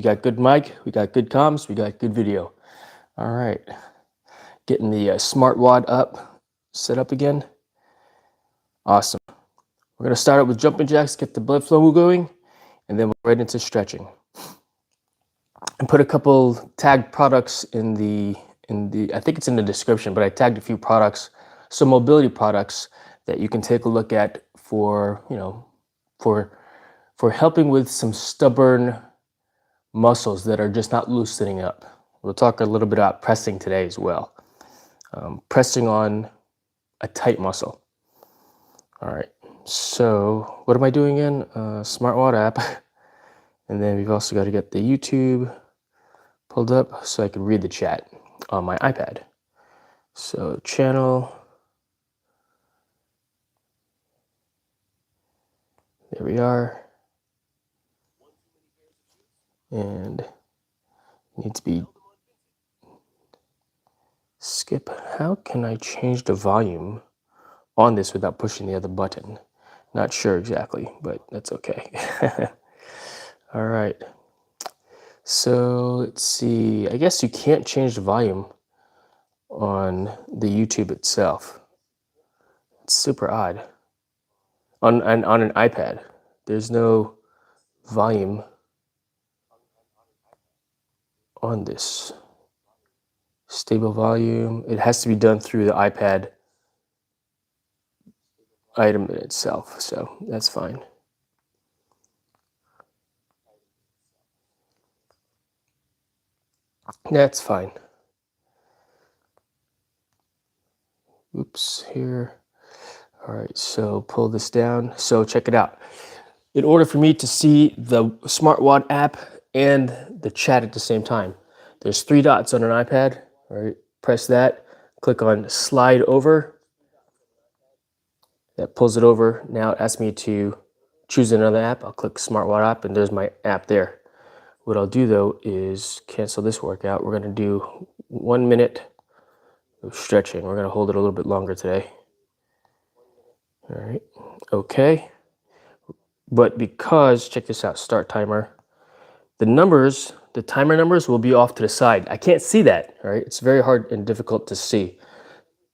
got good mic, we got good comms, we got good video. All right, getting the SmartWatt up, set up again. Awesome. We're gonna start out with jumping jacks, get the blood flow going, and then we'll right into stretching. And put a couple tagged products in the I think it's in the description, but I tagged a few products, some mobility products that you can take a look at for, for helping with some stubborn muscles that are just not loosening up. We'll talk a little bit about pressing today as well. Pressing on a tight muscle. All right, so what am I doing in SmartWatt app? And then we've also got to get the YouTube pulled up so I can read the chat on my iPad. So channel, there we are. And needs to be skip. How can I change the volume on this without pushing the other button? Not sure exactly, but that's okay. All right. So let's see. I guess you can't change the volume on the YouTube itself. It's super odd. On an iPad, there's no volume on this. Stable volume. It has to be done through the iPad item itself, so that's fine. That's fine. Oops, here. All right, so pull this down. So check it out. In order for me to see the SmartWatt app and the chat at the same time, there's 3 dots on an iPad. All right, press that, click on slide over. That pulls it over. Now it asks me to choose another app. I'll click SmartWatt app, and there's my app there. What I'll do though is cancel this workout. We're gonna do 1 minute of stretching. We're gonna hold it a little bit longer today. All right, okay. But because, check this out, start timer. The numbers, the timer numbers will be off to the side. I can't see that, all right? It's very hard and difficult to see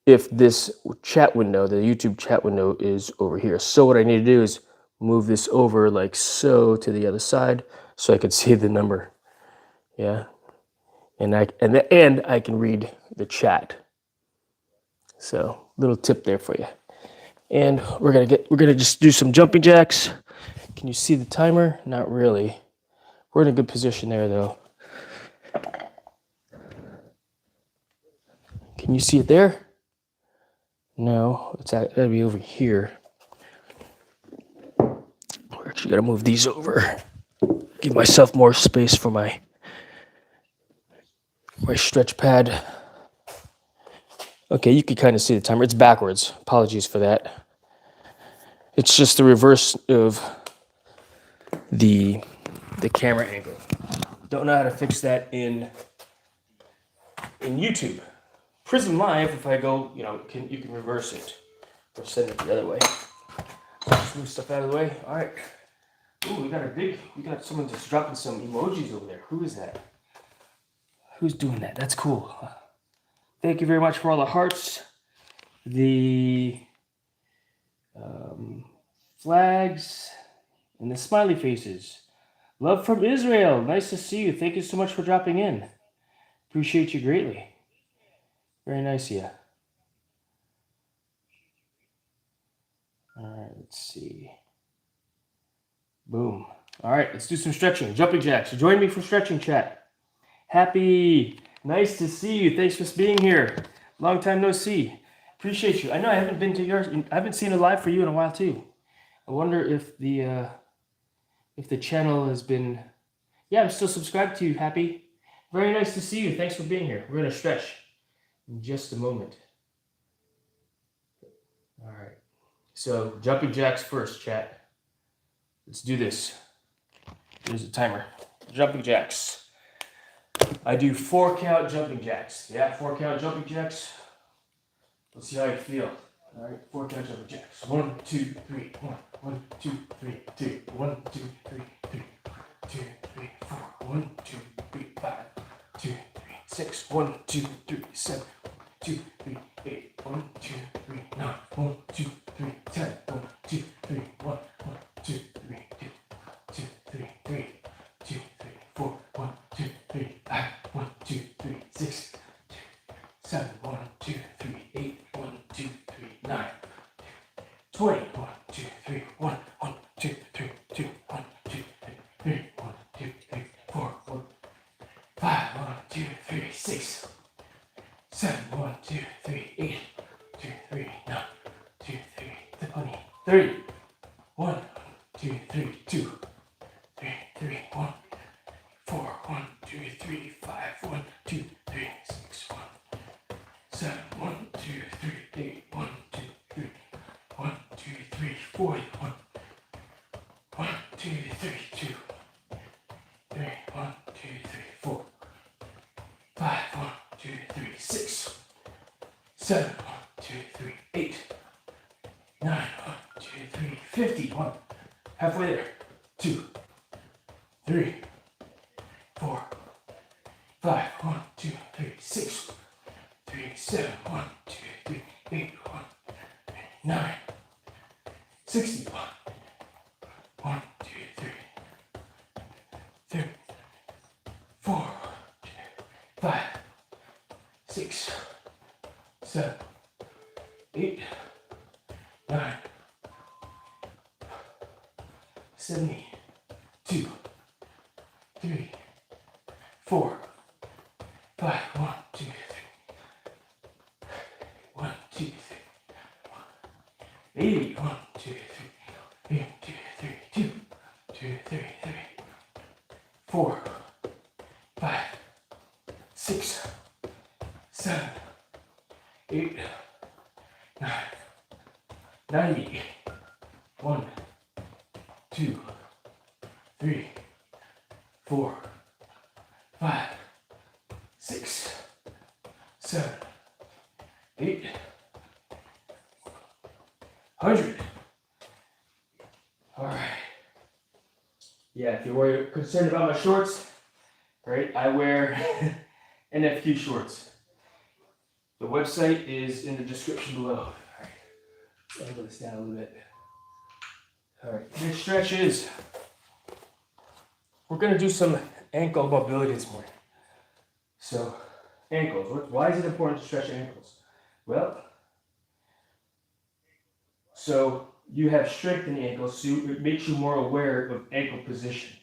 if this chat window, the YouTube chat window, is over here. So what I need to do is move this over like so to the other side so I can see the number. Yeah. And I can read the chat. So little tip there for you. And we're gonna just do some jumping jacks. Can you see the timer? Not really. We're in a good position there though. Can you see it there? No, it's gotta be over here. We're actually gonna move these over. Give myself more space for my stretch pad. Okay, you can kind of see the timer. It's backwards. Apologies for that. It's just the reverse of the camera angle. Don't know how to fix that in YouTube. Prism Live, if I go, you can reverse it or send it the other way. Just move stuff out of the way. All right. Ooh, we got someone just dropping some emojis over there. Who is that? Who's doing that? That's cool. Thank you very much for all the hearts, the flags, and the smiley faces. Love from Israel. Nice to see you. Thank you so much for dropping in. Appreciate you greatly. Very nice of you. All right, let's see. Boom. All right, let's do some stretching. Jumping jacks. Join me for stretching chat. Happy. Nice to see you. Thanks for being here. Long time no see. Appreciate you. I know I haven't been to yours. I haven't seen a live for you in a while too. I wonder if the channel has been. Yeah, I'm still subscribed to you. Happy. Very nice to see you. Thanks for being here. We're gonna stretch in just a moment. All right. So jumping jacks first, chat. Let's do this. There's a timer. Jumping jacks. I do 4 count jumping jacks. Yeah, 4 count jumping jacks. Let's see how you feel. All right, 4 count jumping jacks. 1, 2, 3. 1, 1, 2, 3, 2. 1, 2, 3, 2. 2, 3, 4. 1, 2, 3, 5. 2, 3, 6. 1, 2, 3, 7. 2, 3, 8. 1, 2, 3, 9. 1, 2, 3, 10. 1, 2, 3, 1. 1, 2, 3, 2. 2, 3, 3. 2, 3, 4. 1, 2, 3, 5. 1, 2, 3, 6. 7. 1, 2, 3, 8. 1, 2, 3, 9. 20. 1, 2, 3, 1. 1, 2, 3, 2. 1, 2, 3, 3. 1, 2, 3, 4. 1, 5. 1, 2, 3, 6. 7. 1, 2, 3, 8. 2, 3, 9. 2, 3, 20. 30. 1, 2, 3, 2. 3, 3, 1. 4. 1, 2, 3, 5. 1, 2, 3, 6. 1, 7. 1, 2, 3, 8. 1, 2, 3. 1, 2, 3, 4. 1, 1, 2, 3, 2. 3, 1, 2, 3, 4. 5, 1, 2, 3, 6. 7, 1, 2, 3, 8. 9, 1, 2, 3, 50. 1. Halfway there. 2, 3, 4, 5. 1, 2, 3, 6. 3, 7. 1, 2, 3, 8. 1, 9. 60. 1, 2, 3. 3, 4, 5, 6, 7, 8, 9, 70, 2, 3, 4, 5, 1, 2, 3, 1, 2, 3, 80, 1, 2, 3, 1, 2, 3, 2, 2, 3, 3, 4, 5, 6, 7, 8, 9, 90, 1, 2, 3, 4, 5, 6, 7, 8, 100. All right. Yeah, if you're concerned about my shorts, right, I wear NFQ shorts. The website is in the description below. All right, angle this down a little bit. All right, next stretch is, we're gonna do some ankle mobility this morning. So, ankles, why is it important to stretch ankles? Well, so you have strength in the ankles, so it makes you more aware of ankle position.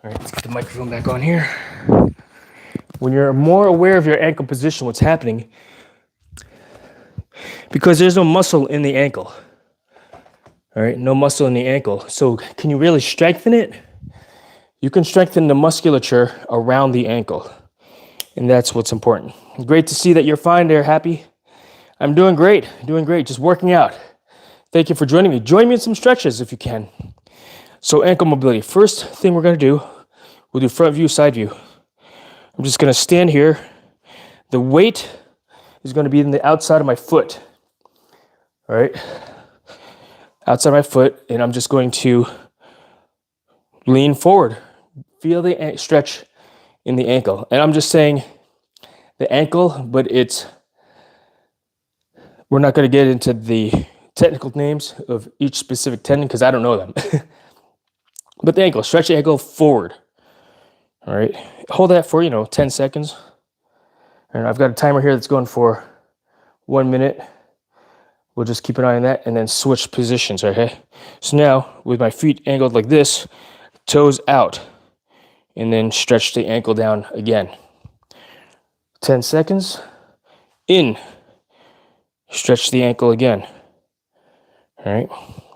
All right, let's get the microphone back on here. When you're more aware of your ankle position, what's happening, because there's no muscle in the ankle. All right, no muscle in the ankle. So can you really strengthen it? You can strengthen the musculature around the ankle. And that's what's important. Great to see that you're fine there, happy. I'm doing great, just working out. Thank you for joining me. Join me in some stretches if you can. So ankle mobility. First thing we're gonna do, we'll do front view, side view. I'm just gonna stand here. The weight is gonna be in the outside of my foot. All right, outside my foot, and I'm just going to lean forward. Feel the stretch in the ankle. And I'm just saying the ankle, but we're not going to get into the technical names of each specific tendon because I don't know them. But the ankle, stretch the ankle forward. All right, hold that for 10 seconds. And I've got a timer here that's going for 1 minute. We'll just keep an eye on that and then switch positions, okay? So now, with my feet angled like this, toes out, and then stretch the ankle down again. 10 seconds. In. Stretch the ankle again. All right,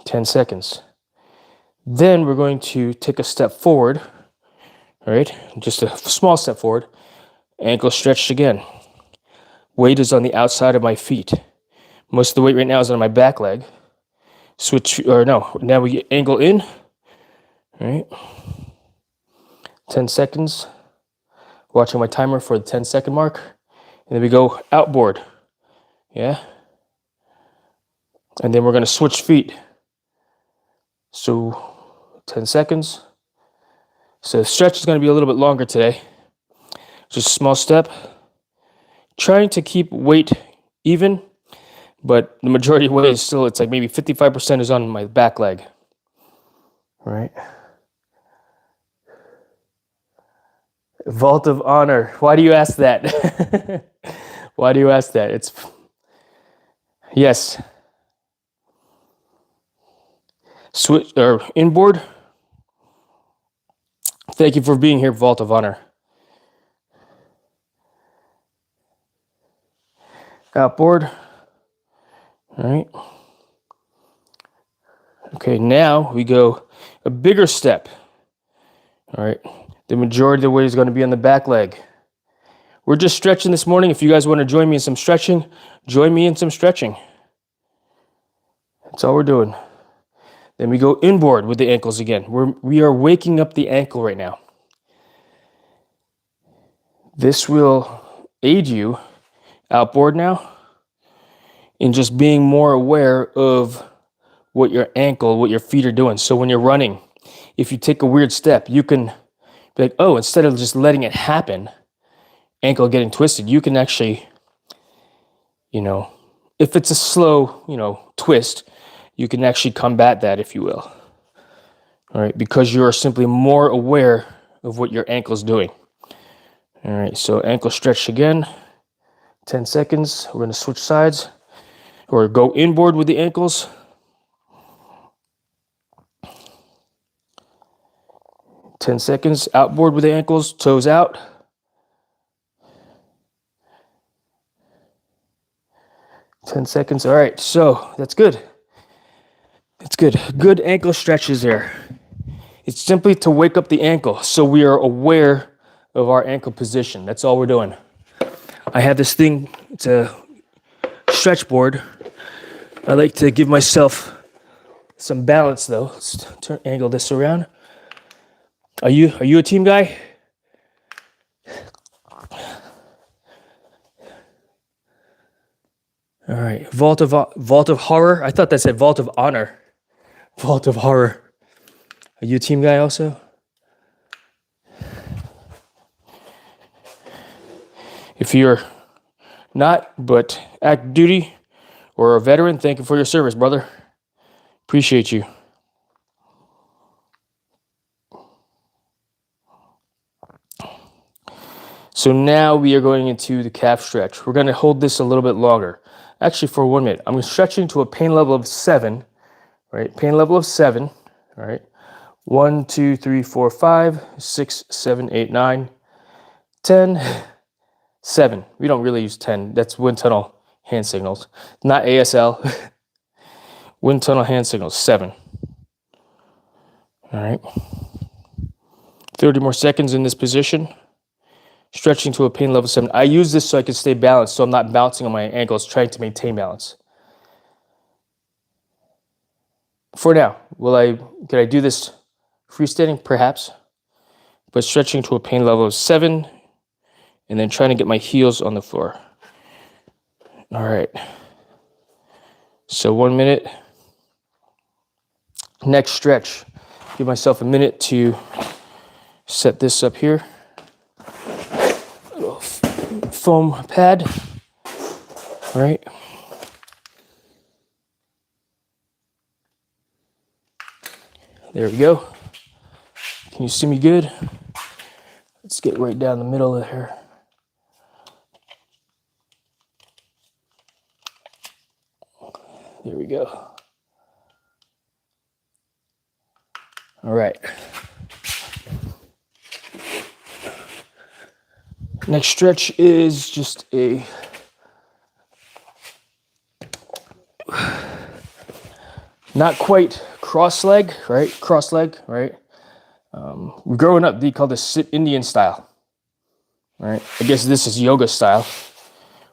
10 seconds. Then we're going to take a step forward. All right, just a small step forward. Ankle stretched again. Weight is on the outside of my feet. Most of the weight right now is on my back leg. Now we angle in. All right, 10 seconds. Watching my timer for the 10-second mark. And then we go outboard. Yeah. And then we're going to switch feet. So 10 seconds. So the stretch is going to be a little bit longer today. Just a small step. Trying to keep weight even, but the majority of weight is still, it's like maybe 55% is on my back leg. All right. Vault of Honor. Why do you ask that? Why do you ask that? It's, yes. Switch or inboard. Thank you for being here, Vault of Honor. Outboard. All right. Okay, now we go a bigger step. All right. The majority of the weight is going to be on the back leg. We're just stretching this morning. If you guys want to join me in some stretching, join me in some stretching. That's all we're doing. Then we go inboard with the ankles again. We are waking up the ankle right now. This will aid you outboard now in just being more aware of what your ankle, what your feet are doing. So when you're running, if you take a weird step, you can be like, oh, instead of just letting it happen, ankle getting twisted, you can actually, if it's a slow, twist, you can actually combat that, if you will. All right, because you're simply more aware of what your ankle's doing. All right, so ankle stretch again, 10 seconds. We're gonna switch sides or go inboard with the ankles. 10 seconds, outboard with the ankles, toes out. 10 seconds, all right, so that's good. That's good. Good ankle stretches there. It's simply to wake up the ankle so we are aware of our ankle position. That's all we're doing. I have this thing, it's a stretch board. I like to give myself some balance though. Let's angle this around. Are you a team guy? All right, Vault of Horror. I thought that said Vault of Honor. Vault of Horror. Are you a team guy also? If you're not, but active duty or a veteran, thank you for your service, brother. Appreciate you. So now we are going into the calf stretch. We're going to hold this a little bit longer. Actually, for 1 minute. I'm stretching to a pain level of 7. Right? Pain level of 7. All right. 1, 2, 3, 4, 5, 6, 7, 8, 9, 10, 7. We don't really use 10. That's wind tunnel hand signals, not ASL. Wind tunnel hand signals, 7. All right. 30 more seconds in this position. Stretching to a pain level 7. I use this so I can stay balanced, so I'm not bouncing on my ankles, trying to maintain balance. For now, could I do this freestanding? Perhaps. But stretching to a pain level of 7, and then trying to get my heels on the floor. All right. So 1 minute. Next stretch. Give myself a minute to set this up here. Little foam pad. All right. There we go. Can you see me good? Let's get right down the middle of here. There we go. All right. Next stretch is just a not quite cross leg, right? Cross leg, right? Growing up, they call this Indian style, right? I guess this is yoga style,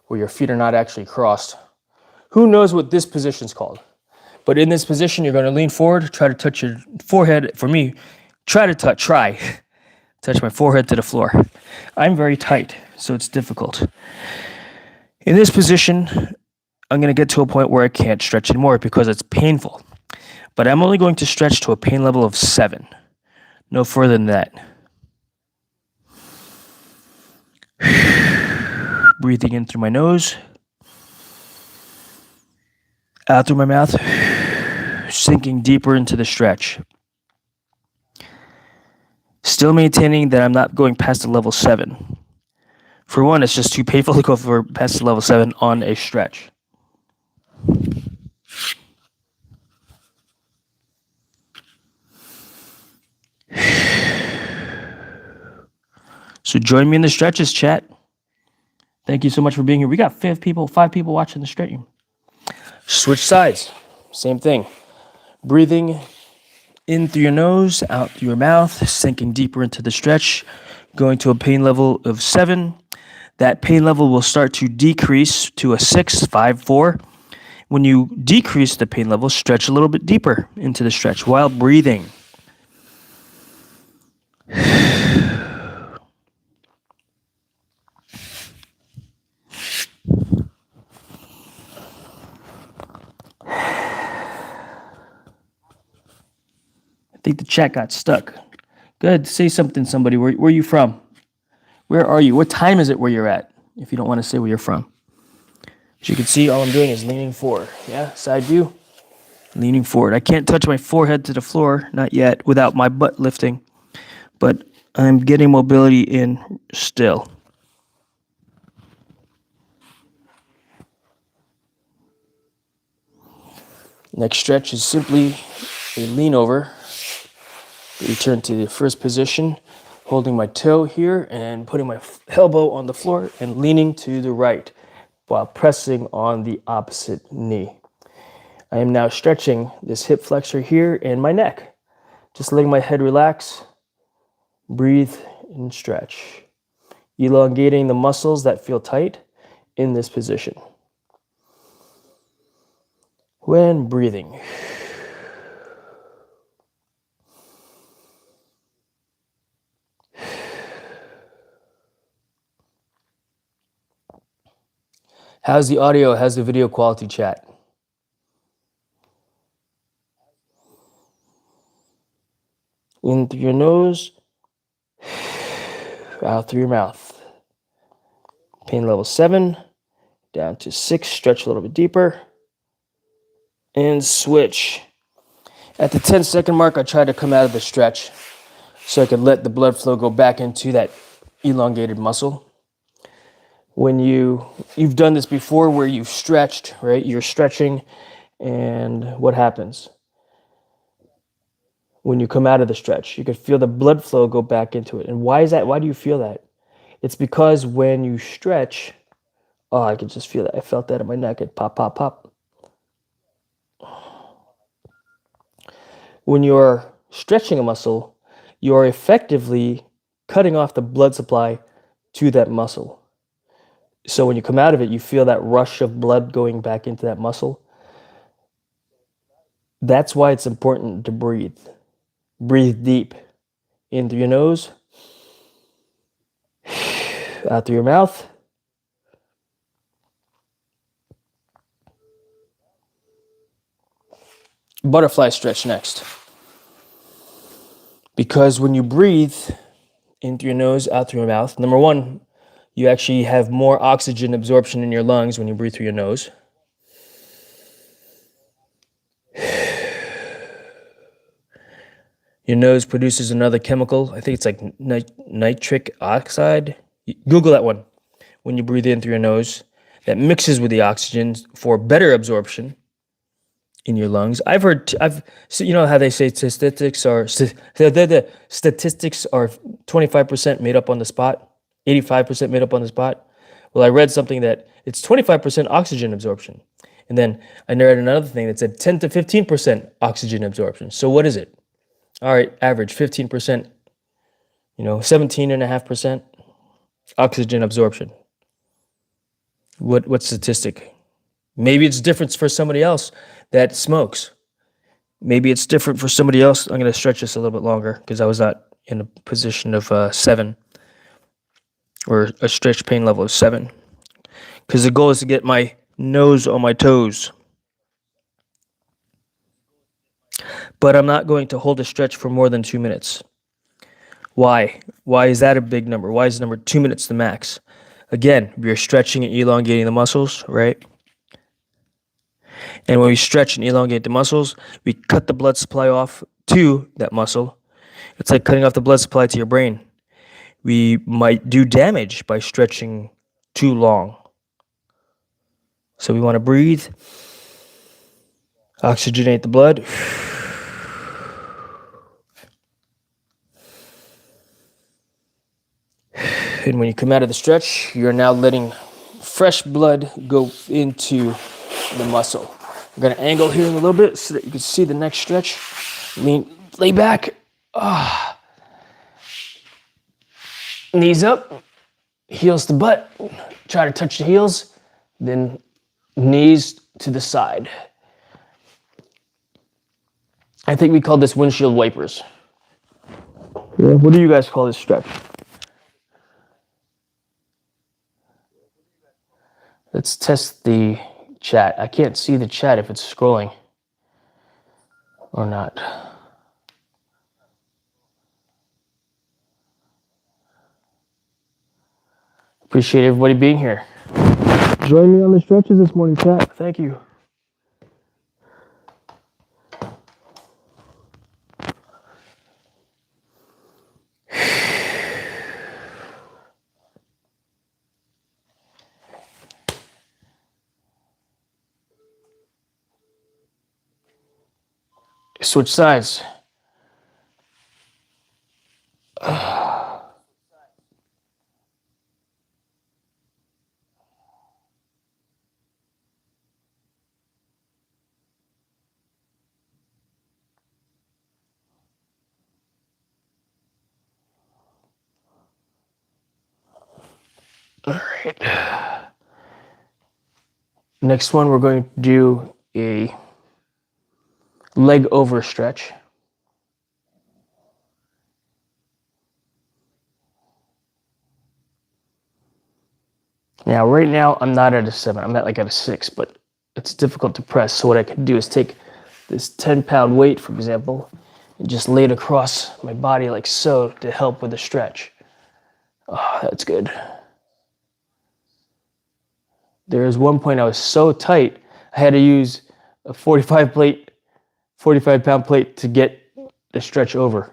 where your feet are not actually crossed. Who knows what this position's called? But in this position, you're going to lean forward, try to touch your forehead. For me, try touch my forehead to the floor. I'm very tight, so it's difficult. In this position, I'm going to get to a point where I can't stretch anymore because it's painful. But I'm only going to stretch to a pain level of 7. No further than that. Breathing in through my nose, out through my mouth, sinking deeper into the stretch. Still maintaining that I'm not going past the level 7. For one, it's just too painful to go past the level 7 on a stretch. So join me in the stretches, chat. Thank you so much for being here. We got 5 people watching the stream. Switch sides. Same thing. Breathing in through your nose, out through your mouth, sinking deeper into the stretch, going to a pain level of 7. That pain level will start to decrease to a 6, 5, 4. When you decrease the pain level, stretch a little bit deeper into the stretch while breathing. I think the chat got stuck. Good. Say something, somebody. Where are you from? Where are you? What time is it where you're at? If you don't want to say where you're from. As you can see, all I'm doing is leaning forward. Yeah, side view. Leaning forward. I can't touch my forehead to the floor, not yet, without my butt lifting. But I'm getting mobility in still. Next stretch is simply a lean over. Return to the first position, holding my toe here and putting my elbow on the floor and leaning to the right while pressing on the opposite knee. I am now stretching this hip flexor here and my neck. Just letting my head relax, breathe and stretch. Elongating the muscles that feel tight in this position. When breathing. How's the audio? How's the video quality, chat? In through your nose, out through your mouth. Pain level 7, down to 6, stretch a little bit deeper, and switch. At the 10-second mark, I try to come out of the stretch so I can let the blood flow go back into that elongated muscle. When you've done this before where you've stretched, right? You're stretching, and what happens? When you come out of the stretch, you can feel the blood flow go back into it. And why is that? Why do you feel that? It's because when you stretch, oh, I can just feel that. I felt that in my neck. It pop, pop, pop. When you're stretching a muscle, you're effectively cutting off the blood supply to that muscle. So when you come out of it, you feel that rush of blood going back into that muscle. That's why it's important to breathe. Breathe deep. In through your nose. Out through your mouth. Butterfly stretch next. Because when you breathe in through your nose, out through your mouth, number one, you actually have more oxygen absorption in your lungs when you breathe through your nose. Your nose produces another chemical. I think it's like nitric oxide. Google that one. When you breathe in through your nose, that mixes with the oxygen for better absorption in your lungs. So you know how they say statistics are 25% made up on the spot, 85% made up on the spot. Well, I read something that it's 25% oxygen absorption. And then I read another thing that said 10 to 15% oxygen absorption. So what is it? All right, average 15%, 17.5% oxygen absorption. What statistic? Maybe it's different for somebody else that smokes. Maybe it's different for somebody else. I'm going to stretch this a little bit longer because I was not in a position of 7 or a stretch pain level of 7. Because the goal is to get my nose on my toes. But I'm not going to hold a stretch for more than 2 minutes. Why? Why is that a big number? Why is the number 2 minutes the max? Again, we are stretching and elongating the muscles, right? And when we stretch and elongate the muscles, we cut the blood supply off to that muscle. It's like cutting off the blood supply to your brain. We might do damage by stretching too long. So we want to breathe, oxygenate the blood. And when you come out of the stretch, you're now letting fresh blood go into the muscle. I'm going to angle here a little bit so that you can see the next stretch. Lay back. Knees up, heels to butt. Try to touch the heels, then knees to the side. I think we call this windshield wipers. Yeah. What do you guys call this stretch? Let's test the chat. I can't see the chat if it's scrolling or not. Appreciate everybody being here. Join me on the stretches this morning, chat. Thank you. Switch sides. All right. Next one, we're going to do a leg over stretch. Now, right now, I'm not at a 7. I'm at a 6, but it's difficult to press. So what I can do is take this 10-pound weight, for example, and just lay it across my body like so to help with the stretch. Oh, that's good. There was one point I was so tight, I had to use a 45-pound plate to get the stretch over.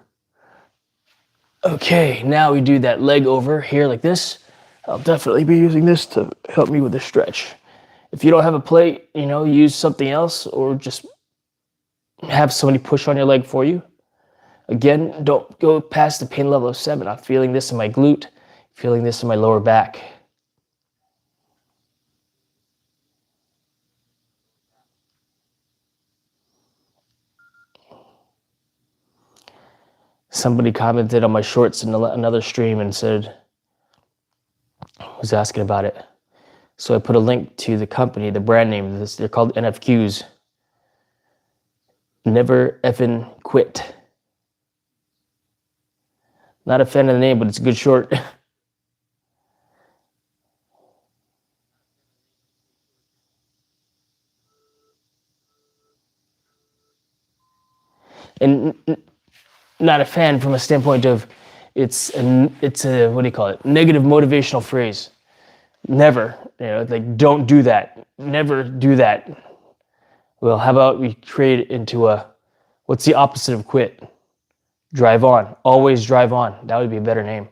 Okay, now we do that leg over here like this. I'll definitely be using this to help me with the stretch. If you don't have a plate, use something else or just have somebody push on your leg for you. Again, don't go past the pain level of 7. I'm feeling this in my glute, feeling this in my lower back. Somebody commented on my shorts in another stream and was asking about it. So I put a link to the company, the brand name. They're called NFQs. Never effing quit. Not a fan of the name, but it's a good short. And not a fan from a standpoint of it's a what do you call it? Negative motivational phrase. Never, don't do that. Never do that. Well, how about we create it into what's the opposite of quit? Drive on. Always drive on. That would be a better name.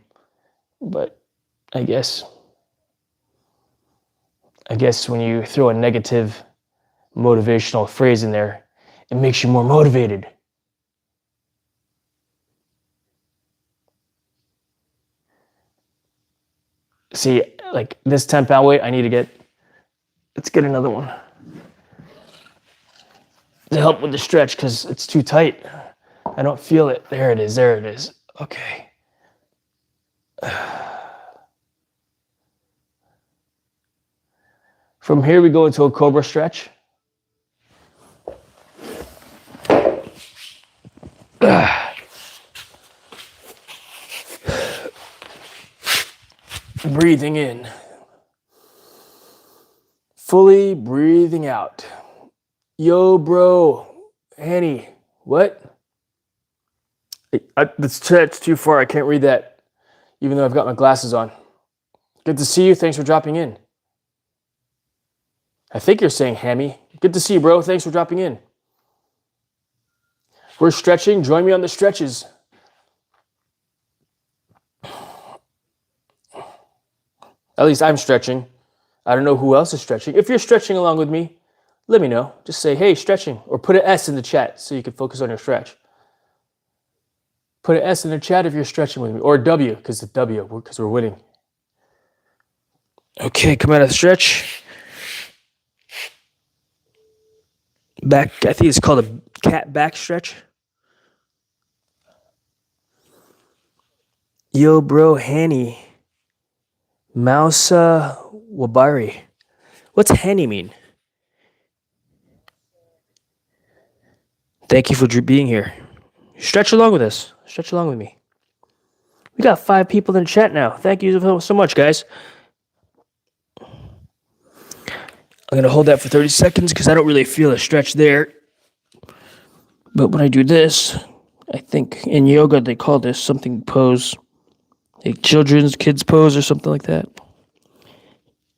But I guess when you throw a negative motivational phrase in there, it makes you more motivated. See, like this 10-pound weight, let's get another one to help with the stretch because it's too tight. I don't feel it. There it is. Okay. From here, we go into a cobra stretch. Breathing in. Fully breathing out. Yo, bro. Annie, what? The chat's too far. I can't read that, even though I've got my glasses on. Good to see you. Thanks for dropping in. I think you're saying Hammy. Good to see you, bro. Thanks for dropping in. We're stretching. Join me on the stretches. At least I'm stretching. I don't know who else is stretching. If you're stretching along with me, let me know. Just say, hey, stretching, or put an S in the chat so you can focus on your stretch. Put an S in the chat if you're stretching with me, or a W, because it's W, because we're winning. Okay, come out of the stretch. Back, I think it's called a cat back stretch. Yo, bro, Hanny. Mausa Wabari. What's Hanny mean? Thank you for being here. Stretch along with us. Stretch along with me. We got 5 people in the chat now. Thank you so much, guys. I'm going to hold that for 30 seconds because I don't really feel a stretch there. But when I do this, I think in yoga they call this something pose. Like kids pose or something like that.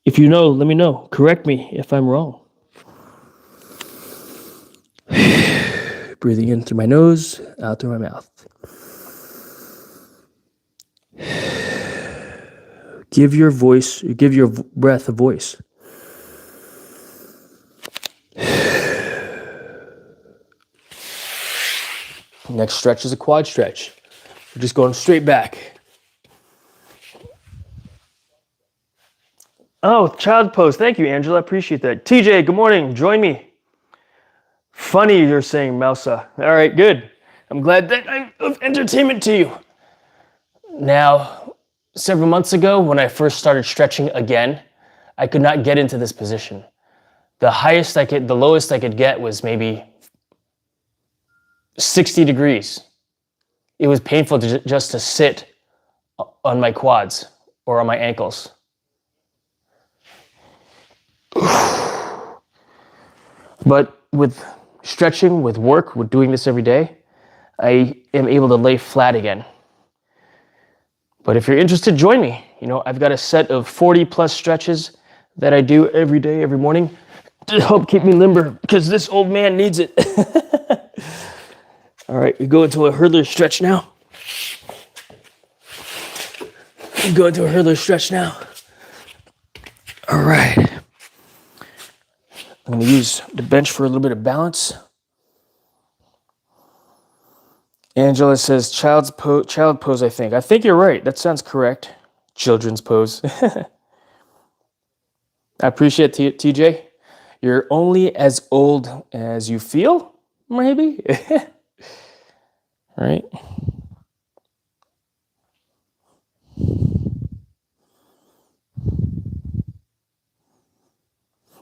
If you know, let me know. Correct me if I'm wrong. Breathing in through my nose, out through my mouth. Give your breath a voice. Next stretch is a quad stretch. We're just going straight back. Oh, child pose. Thank you, Angela. I appreciate that. TJ, good morning. Join me. Funny you're saying, Mousa. All right, good. I'm glad that I'm of entertainment to you. Now, several months ago, when I first started stretching again, I could not get into this position. The lowest I could get was maybe 60 degrees. It was painful just to sit on my quads or on my ankles. But with stretching, with work, with doing this every day, I am able to lay flat again. But if you're interested, join me. I've got a set of 40 plus stretches that I do every day, every morning to help keep me limber because this old man needs it. All right, we go into a hurdler stretch now. All right. I'm going to use the bench for a little bit of balance. Angela says child pose, I think. I think you're right. That sounds correct. Children's pose. I appreciate TJ. You're only as old as you feel, maybe? Right?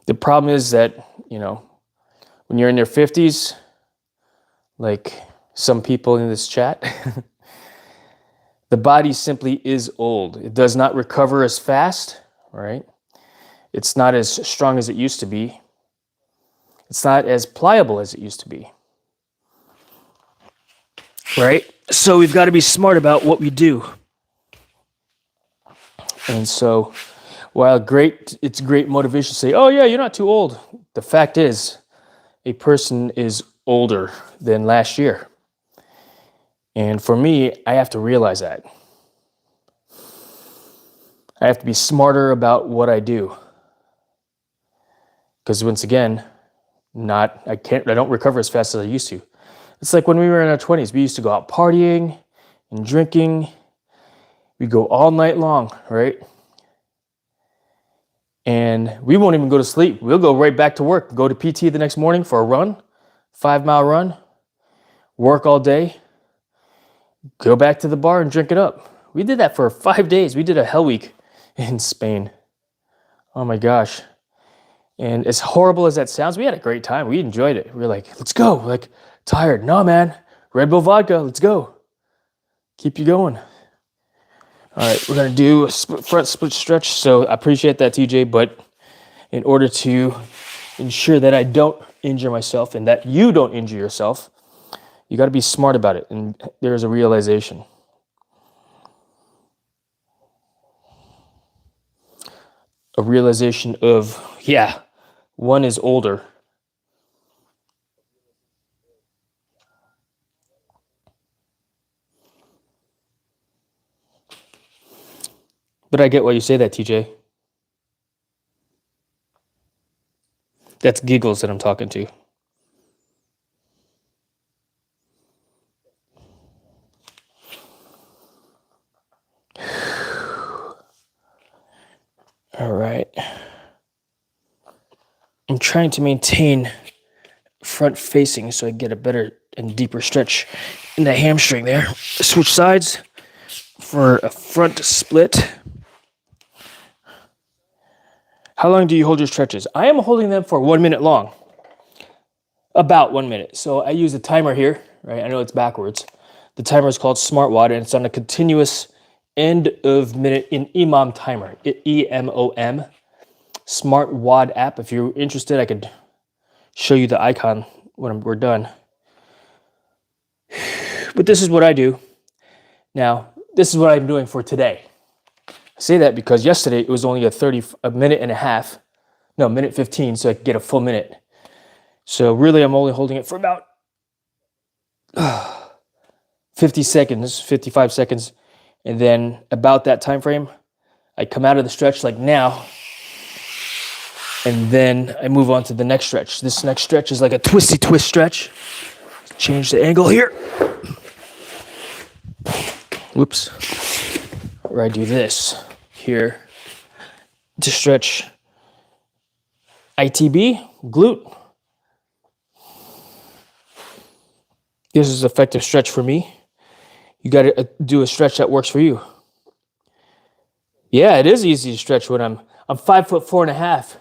The problem is that, when you're in your 50s, like some people in this chat, the body simply is old. It does not recover as fast, right? It's not as strong as it used to be. It's not as pliable as it used to be, right? So we've got to be smart about what we do. And so while it's great motivation to say, oh yeah, you're not too old. The fact is, a person is older than last year. And for me, I have to realize that. I have to be smarter about what I do. Because once again, I don't recover as fast as I used to. It's like when we were in our 20s, we used to go out partying and drinking. We'd go all night long, right? And we won't even go to sleep. We'll go right back to work, go to PT the next morning for a run, 5-mile run, work all day, go back to the bar and drink it up. We did that for 5 days. We did a hell week in Spain. Oh my gosh. And as horrible as that sounds, we had a great time. We enjoyed it. We were like, let's go. Like, tired. No, man. Red Bull vodka. Let's go. Keep you going. All right, we're going to do a front split stretch. So I appreciate that, TJ. But in order to ensure that I don't injure myself and that you don't injure yourself, you got to be smart about it. And there's a realization. a realization of, yeah, one is older. But I get why you say that, TJ. That's giggles that I'm talking to. All right. I'm trying to maintain front facing so I get a better and deeper stretch in the hamstring there. Switch sides for a front split. How long do you hold your stretches? I am holding them for 1 minute long. About 1 minute. So I use a timer here, right? I know it's backwards. The timer is called SmartWatt, and it's on a continuous end of minute in EMOM timer. EMOM. SmartWatt app. If you're interested, I could show you the icon when we're done. But this is what I do. Now, this is what I'm doing for today. I say that because yesterday it was only a minute and a half. No, minute 15, so I could get a full minute. So really, I'm only holding it for about 50 seconds, 55 seconds. And then about that time frame, I come out of the stretch like now. And then I move on to the next stretch. This next stretch is like a twisty twist stretch. Change the angle here. Whoops. Or I do this here to stretch ITB, glute. This is an effective stretch for me. You got to do a stretch that works for you. Yeah, it is easy to stretch when I'm 5'4.5",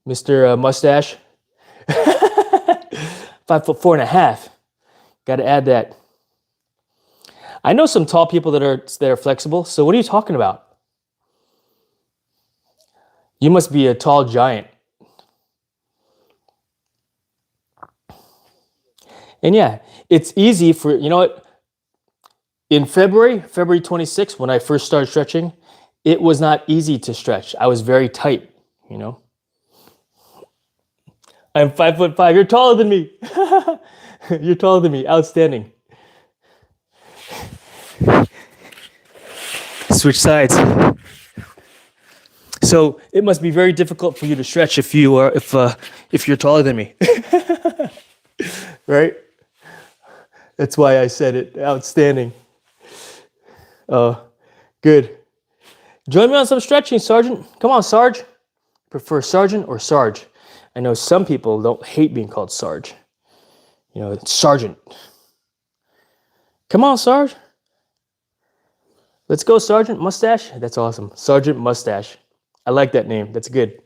Mr. Mustache. 5'4.5". Got to add that. I know some tall people that are flexible. So what are you talking about? You must be a tall giant. And yeah, it's easy for, you know what? In February 26th, when I first started stretching, it was not easy to stretch. I was very tight, you know. I'm 5'5". You're taller than me. You're taller than me. Outstanding. Switch sides. So it must be very difficult for you to stretch if you're taller than me. Right? That's why I said it. Outstanding. Good. Join me on some stretching, Sergeant. Come on, Sarge. Prefer Sergeant or Sarge? I know some people don't hate being called Sarge. You know, it's Sergeant. Come on, Sarge. Let's go, Sergeant Mustache. That's awesome. Sergeant Mustache. I like that name. That's good.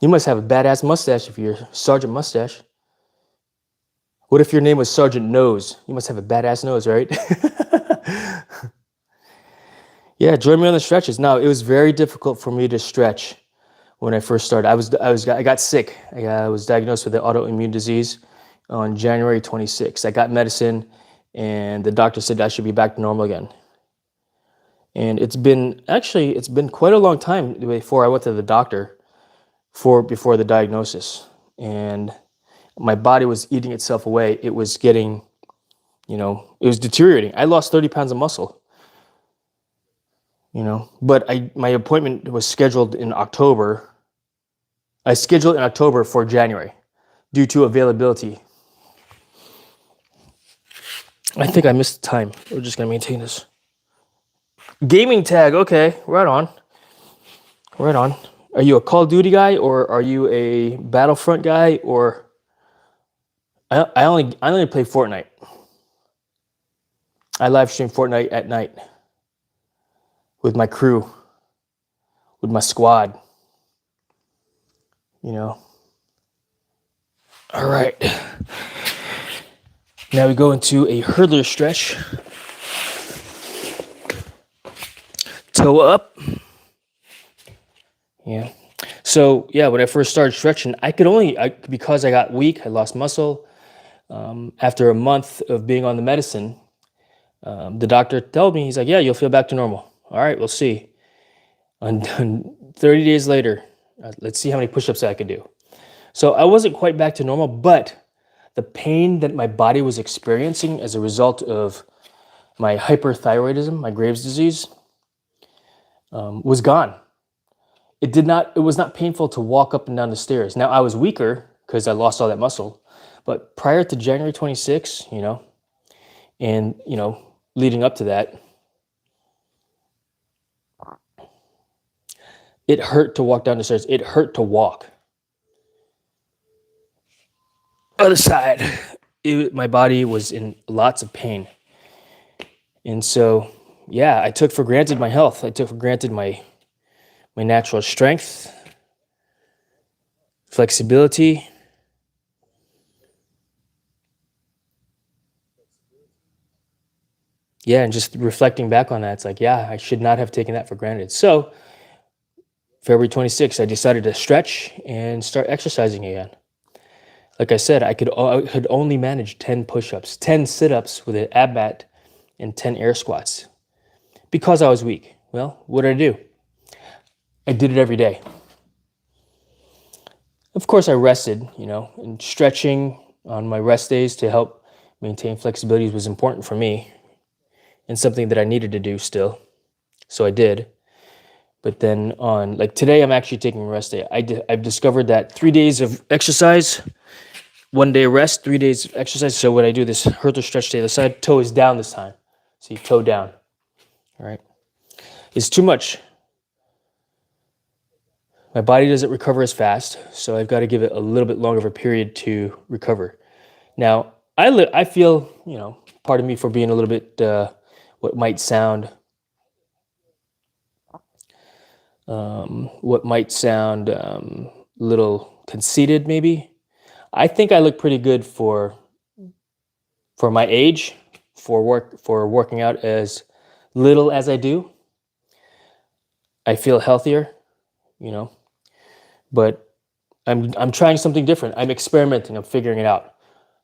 You must have a badass mustache if you're Sergeant Mustache. What if your name was Sergeant Nose? You must have a badass nose, right? Yeah, join me on the stretches. Now, it was very difficult for me to stretch when I first started. I got sick. I was diagnosed with an autoimmune disease on January 26th. I got medicine, and the doctor said I should be back to normal again. And it's been quite a long time before I went to the doctor before the diagnosis. And my body was eating itself away. It was getting, it was deteriorating. I lost 30 pounds of muscle, but my appointment was scheduled in October. I scheduled in October for January due to availability. I think I missed the time. We're just going to maintain this. Gaming tag. Okay, right on. Right on. Are you a Call of Duty guy, or are you a Battlefront guy, or I only play Fortnite. I live stream Fortnite at night with my crew, with my squad. All right. Now we go into a hurdler stretch. Toe up. Yeah. So yeah, when I first started stretching, because I got weak, I lost muscle. After a month of being on the medicine, the doctor told me, he's like, yeah, you'll feel back to normal. All right, we'll see. On 30 days later, let's see how many push-ups I could do. So I wasn't quite back to normal, but the pain that my body was experiencing as a result of my hyperthyroidism, my Graves' disease, was gone. It was not painful to walk up and down the stairs. Now I was weaker because I lost all that muscle, but prior to January 26, and leading up to that, it hurt to walk down the stairs. It hurt to walk. Other side, my body was in lots of pain. And so, yeah, I took for granted my health. I took for granted my natural strength, flexibility. Yeah, and just reflecting back on that, it's like, yeah, I should not have taken that for granted. So, February 26th, I decided to stretch and start exercising again. Like I said, I could only manage 10 push-ups, 10 sit-ups with an ab mat, and 10 air squats because I was weak. Well, what did I do? I did it every day. Of course, I rested, and stretching on my rest days to help maintain flexibility was important for me and something that I needed to do still. So I did. But then on, like today, I'm actually taking a rest day. I've discovered that 3 days of exercise, 1 day rest, 3 days of exercise. So when I do this Hurtle stretch day, the side toe is down this time. See, toe down. All right. It's too much. My body doesn't recover as fast, so I've got to give it a little bit longer of a period to recover. Now, I feel, pardon me for being a little bit, what might sound a little conceited, maybe. I think I look pretty good for my age, for working out as little as I do. I feel healthier, but I'm trying something different. I'm experimenting. I'm figuring it out.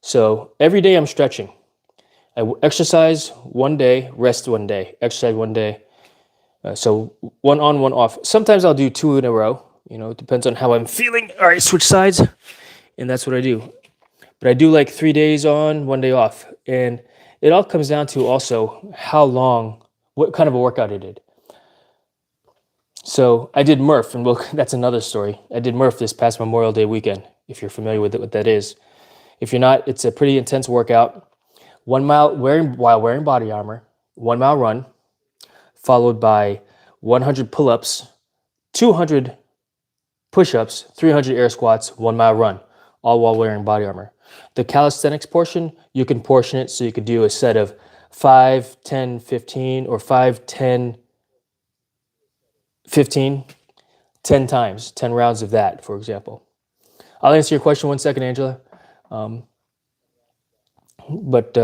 So every day I'm stretching. I exercise 1 day, rest 1 day, exercise 1 day. So 1 on, 1 off. Sometimes I'll do 2 in a row. It depends on how I'm feeling. All right, switch sides, and that's what I do. But I do like 3 days on, 1 day off, and it all comes down to also what kind of a workout I did. So I did Murph, and that's another story. I did Murph this past Memorial Day weekend, if you're familiar with what that is. If you're not, it's a pretty intense workout. 1 mile while wearing body armor, 1 mile run, followed by 100 pull-ups, 200 push-ups, 300 air squats, 1 mile run, all while wearing body armor. The calisthenics portion, you can portion it so you could do a set of 5, 10, 15, or 5, 10, 15, 10 times, 10 rounds of that, for example. I'll answer your question 1 second, Angela. But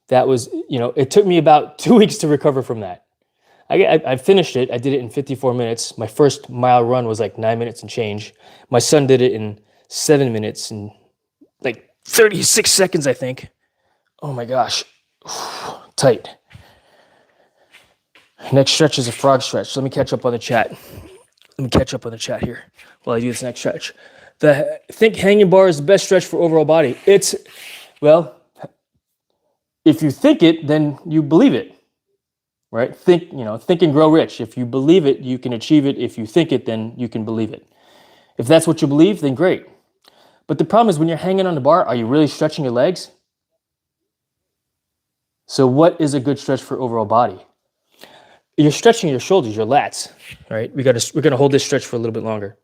that was, it took me about 2 weeks to recover from that. I finished it. I did it in 54 minutes. My first mile run was like 9 minutes and change. My son did it in 7 minutes and like 36 seconds, I think. Oh my gosh. Tight. Next stretch is a frog stretch. Let me catch up on the chat. Here while I do this next stretch. Think hanging bar is the best stretch for overall body. If you think it, then you believe it, right? Think and grow rich. If you believe it, you can achieve it. If you think it, then you can believe it. If that's what you believe, then great. But the problem is when you're hanging on the bar, are you really stretching your legs? So what is a good stretch for overall body? You're stretching your shoulders, your lats, right? We're gonna hold this stretch for a little bit longer.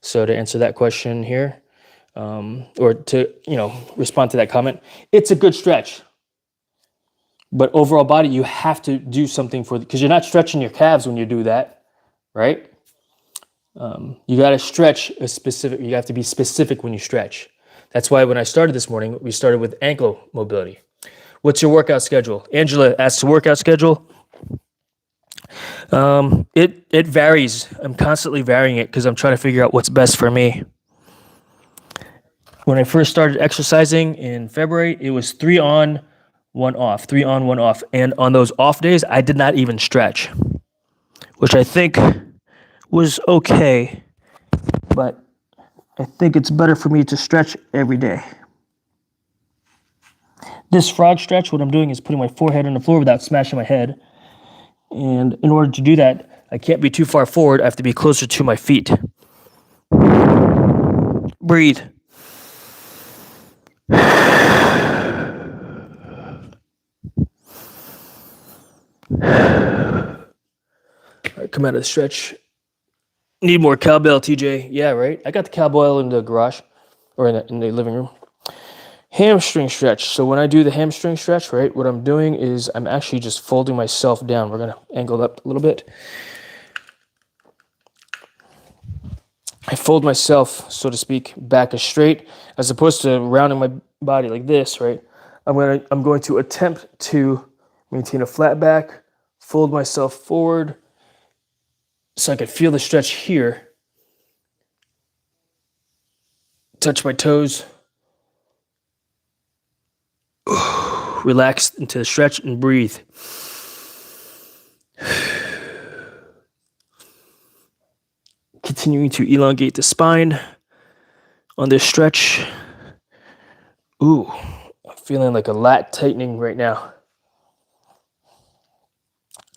So to answer that question here, or to respond to that comment, it's a good stretch. But overall body, you have to do something because you're not stretching your calves when you do that, right? You got to stretch you have to be specific when you stretch. That's why when I started this morning, we started with ankle mobility. What's your workout schedule? Angela asks, workout schedule. It varies. I'm constantly varying it because I'm trying to figure out what's best for me. When I first started exercising in February, it was 3 on, one off, 3 on, 1 off. And on those off days, I did not even stretch, which I think was okay, but I think it's better for me to stretch every day. This frog stretch, what I'm doing is putting my forehead on the floor without smashing my head. And in order to do that, I can't be too far forward. I have to be closer to my feet. Breathe. All right, come out of the stretch. Need more cowbell, TJ. Yeah, right? I got the cowbell in the garage or in the living room. Hamstring stretch. So when I do the hamstring stretch, right, what I'm doing is I'm actually just folding myself down. We're going to angle up a little bit. I fold myself, so to speak, back as straight, as opposed to rounding my body like this, right? I'm going to attempt to maintain a flat back, fold myself forward, so I can feel the stretch here. Touch my toes. Relax into the stretch and breathe. Continuing to elongate the spine on this stretch. Ooh, I'm feeling like a lat tightening right now.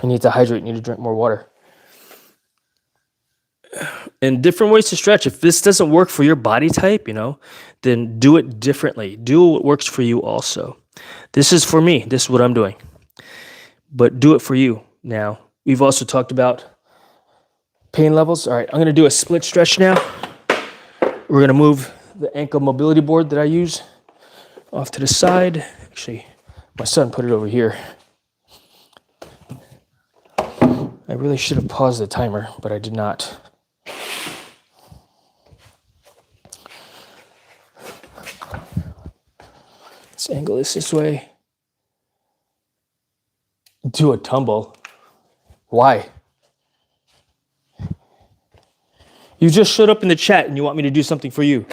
I need to hydrate, need to drink more water. And different ways to stretch. If this doesn't work for your body type, then do it differently. Do what works for you also. This is for me. This is what I'm doing. But do it for you. Now, we've also talked about pain levels. All right, I'm going to do a split stretch now. We're going to move the ankle mobility board that I use off to the side. Actually, my son put it over here. I really should have paused the timer, but I did not. Let's angle this way. Do a tumble. Why? You just showed up in the chat and you want me to do something for you.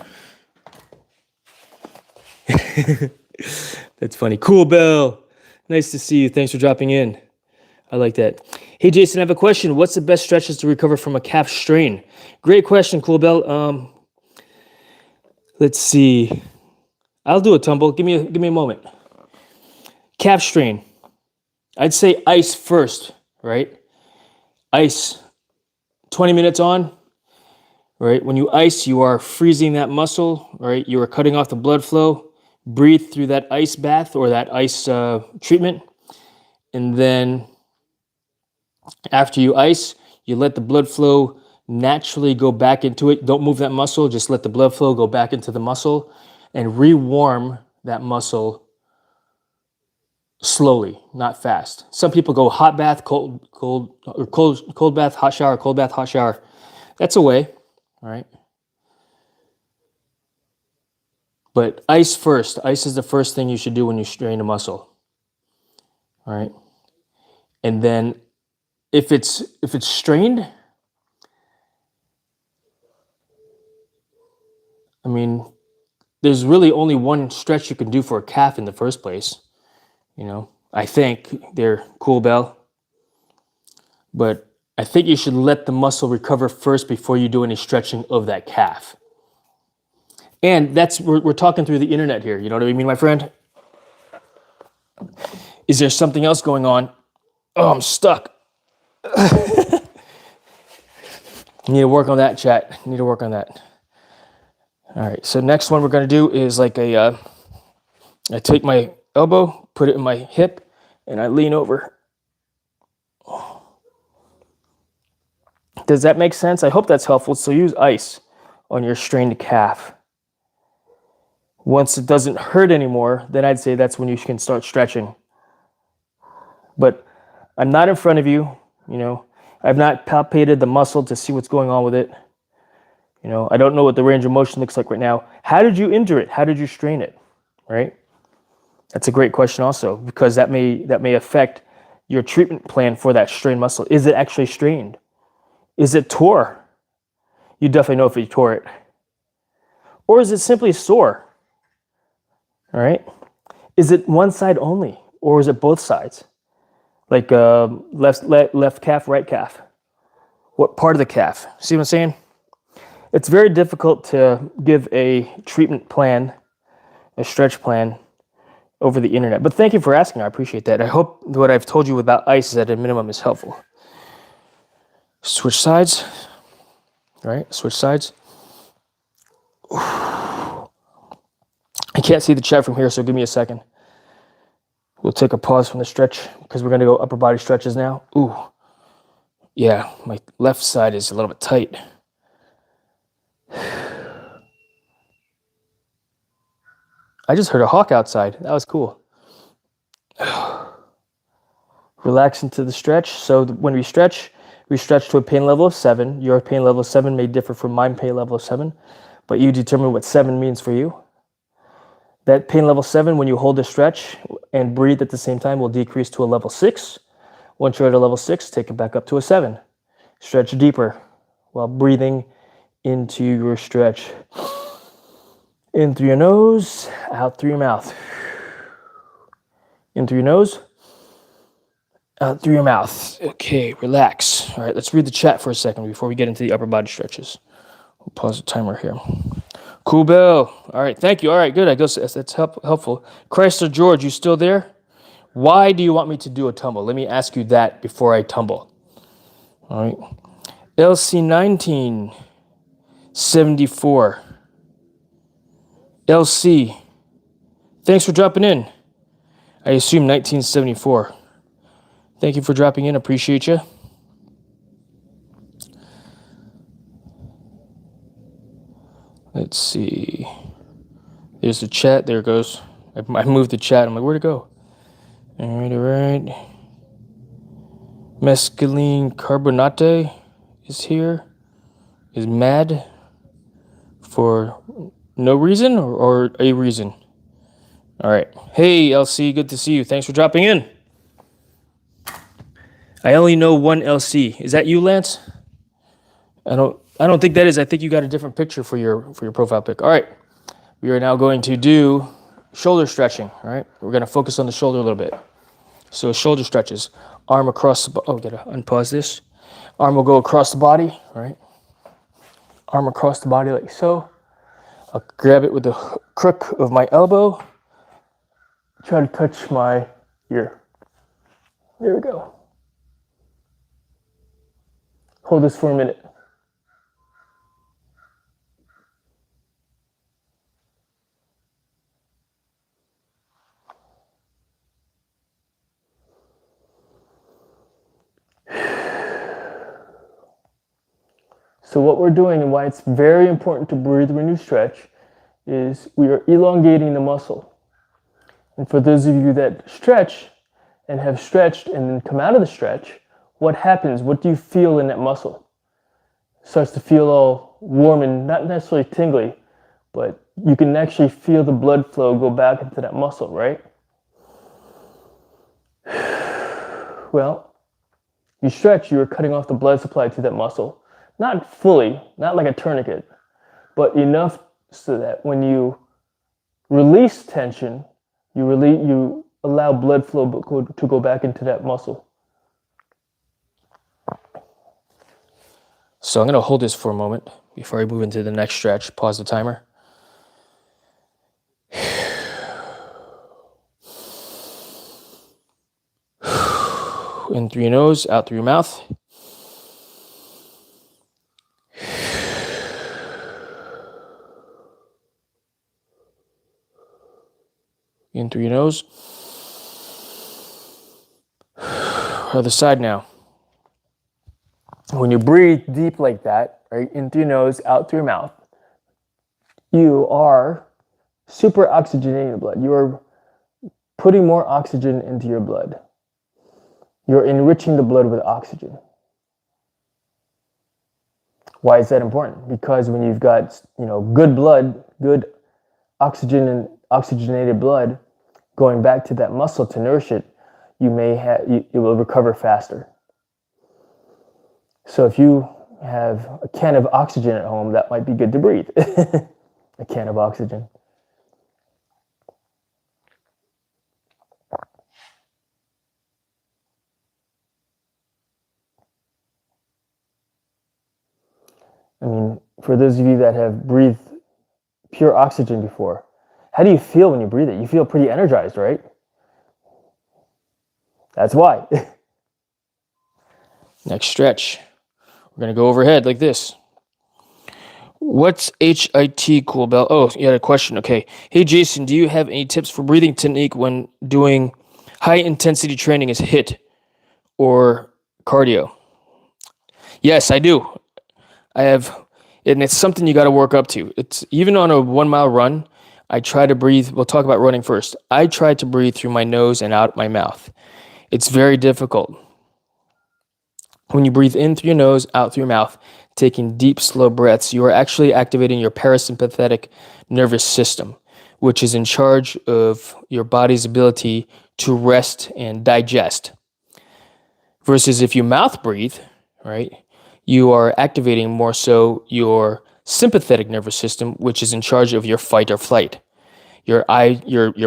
That's funny. Cool, Bill. Nice to see you. Thanks for dropping in. I like that. Hey, Jason, I have a question. What's the best stretches to recover from a calf strain? Great question, Cool Bell. Let's see. I'll do a tumble. Give me a moment. Calf strain. I'd say ice first, right? Ice. 20 minutes on, right? When you ice, you are freezing that muscle, right? You are cutting off the blood flow. Breathe through that ice bath or that ice treatment. And then after you ice, you let the blood flow naturally go back into it. Don't move that muscle. Just let the blood flow go back into the muscle and rewarm that muscle slowly, not fast. Some people go hot bath, cold bath, hot shower, cold bath, hot shower. That's a way, all right? But ice first. Ice is the first thing you should do when you strain a muscle, all right? And then if it's strained, I mean, there's really only one stretch you can do for a calf in the first place. I think they're Cool Bell. But I think you should let the muscle recover first before you do any stretching of that calf. And we're talking through the internet here. You know what I mean, my friend? Is there something else going on? Oh, I'm stuck. Need to work on that, chat. Need to work on that. All right, so next one we're going to do is like I take my elbow, put it in my hip, and I lean over. Does that make sense? I hope that's helpful. So use ice on your strained calf. Once it doesn't hurt anymore, then I'd say that's when you can start stretching. But I'm not in front of you, I've not palpated the muscle to see what's going on with it. I don't know what the range of motion looks like right now. How did you injure it? How did you strain it? Right? That's a great question also, because that may affect your treatment plan for that strained muscle. Is it actually strained? Is it tore? You definitely know if you tore it. Or is it simply sore? All right? Is it one side only? or is it both sides? Like left calf, right calf? What part of the calf? See what I'm saying? It's very difficult to give a treatment plan, a stretch plan over the internet. But thank you for asking. I appreciate that. I hope what I've told you about ice is at a minimum is helpful. Switch sides. All right, switch sides. I can't see the chat from here, so give me a second. We'll take a pause from the stretch because we're going to go upper body stretches now. Ooh, yeah, my left side is a little bit tight. I just heard a hawk outside. That was cool. Relax into the stretch. So when we stretch to a pain level of 7. Your pain level of 7 may differ from my pain level of 7, but you determine what 7 means for you. That pain level 7, when you hold the stretch and breathe at the same time, will decrease to a level 6. Once you're at a level 6, take it back up to a 7. Stretch deeper while breathing into your stretch. In through your nose, out through your mouth. In through your nose, out through your mouth. Okay, relax. All right, let's read the chat for a second before we get into the upper body stretches. We'll pause the timer here. Cool Bill. All right, thank you. All right, good. I guess that's helpful. Chrysler George, you still there? Why do you want me to do a tumble? Let me ask you that before I tumble. All right. LC1974. LC, thanks for dropping in. I assume 1974. Thank you for dropping in. Appreciate you. Let's see. There's the chat. There it goes. I moved the chat. I'm like, where'd it go? All right. Mescaline carbonate is here. Is mad for no reason or a reason? All right. Hey, LC, good to see you. Thanks for dropping in. I only know one LC. Is that you, Lance? I don't think that is. I think you got a different picture for your profile pic. All right. We are now going to do shoulder stretching. All right. We're going to focus on the shoulder a little bit. So shoulder stretches. Arm across the gotta unpause this. Arm will go across the body. All right. Arm across the body like so. I'll grab it with the crook of my elbow. Try to touch my ear. There we go. Hold this for a minute. So what we're doing and why it's very important to breathe when you stretch is we are elongating the muscle. And for those of you that stretch and have stretched and then come out of the stretch, what happens? What do you feel in that muscle? It starts to feel all warm and not necessarily tingly, but you can actually feel the blood flow go back into that muscle, right? Well, you stretch, you're cutting off the blood supply to that muscle. Not fully, not like a tourniquet, but enough so that when you release tension, you allow blood flow to go back into that muscle. So I'm going to hold this for a moment before I move into the next stretch. Pause the timer. In through your nose, out through your mouth. In through your nose. Other side now. When you breathe deep like that, right, in through your nose, out through your mouth, you are super oxygenating the blood. You are putting more oxygen into your blood. You're enriching the blood with oxygen. Why is that important? Because when you've got, good blood, good oxygen and oxygenated blood going back to that muscle to nourish it, it will recover faster. So if you have a can of oxygen at home, that might be good to breathe. A can of oxygen. I mean, for those of you that have breathed pure oxygen before, how do you feel when you breathe it? You feel pretty energized, right? That's why. Next stretch. We're going to go overhead like this. What's HIT, Cool Bell? Oh, you had a question. Okay. Hey, Jason, do you have any tips for breathing technique when doing high intensity training as HIIT or cardio? Yes, I do. I have, and it's something you got to work up to. It's even on a 1 mile run. I try to breathe. We'll talk about running first. I try to breathe through my nose and out my mouth. It's very difficult. When you breathe in through your nose, out through your mouth, taking deep, slow breaths, you are actually activating your parasympathetic nervous system, which is in charge of your body's ability to rest and digest. Versus if you mouth breathe, right, you are activating more so your sympathetic nervous system, which is in charge of your fight or flight. Your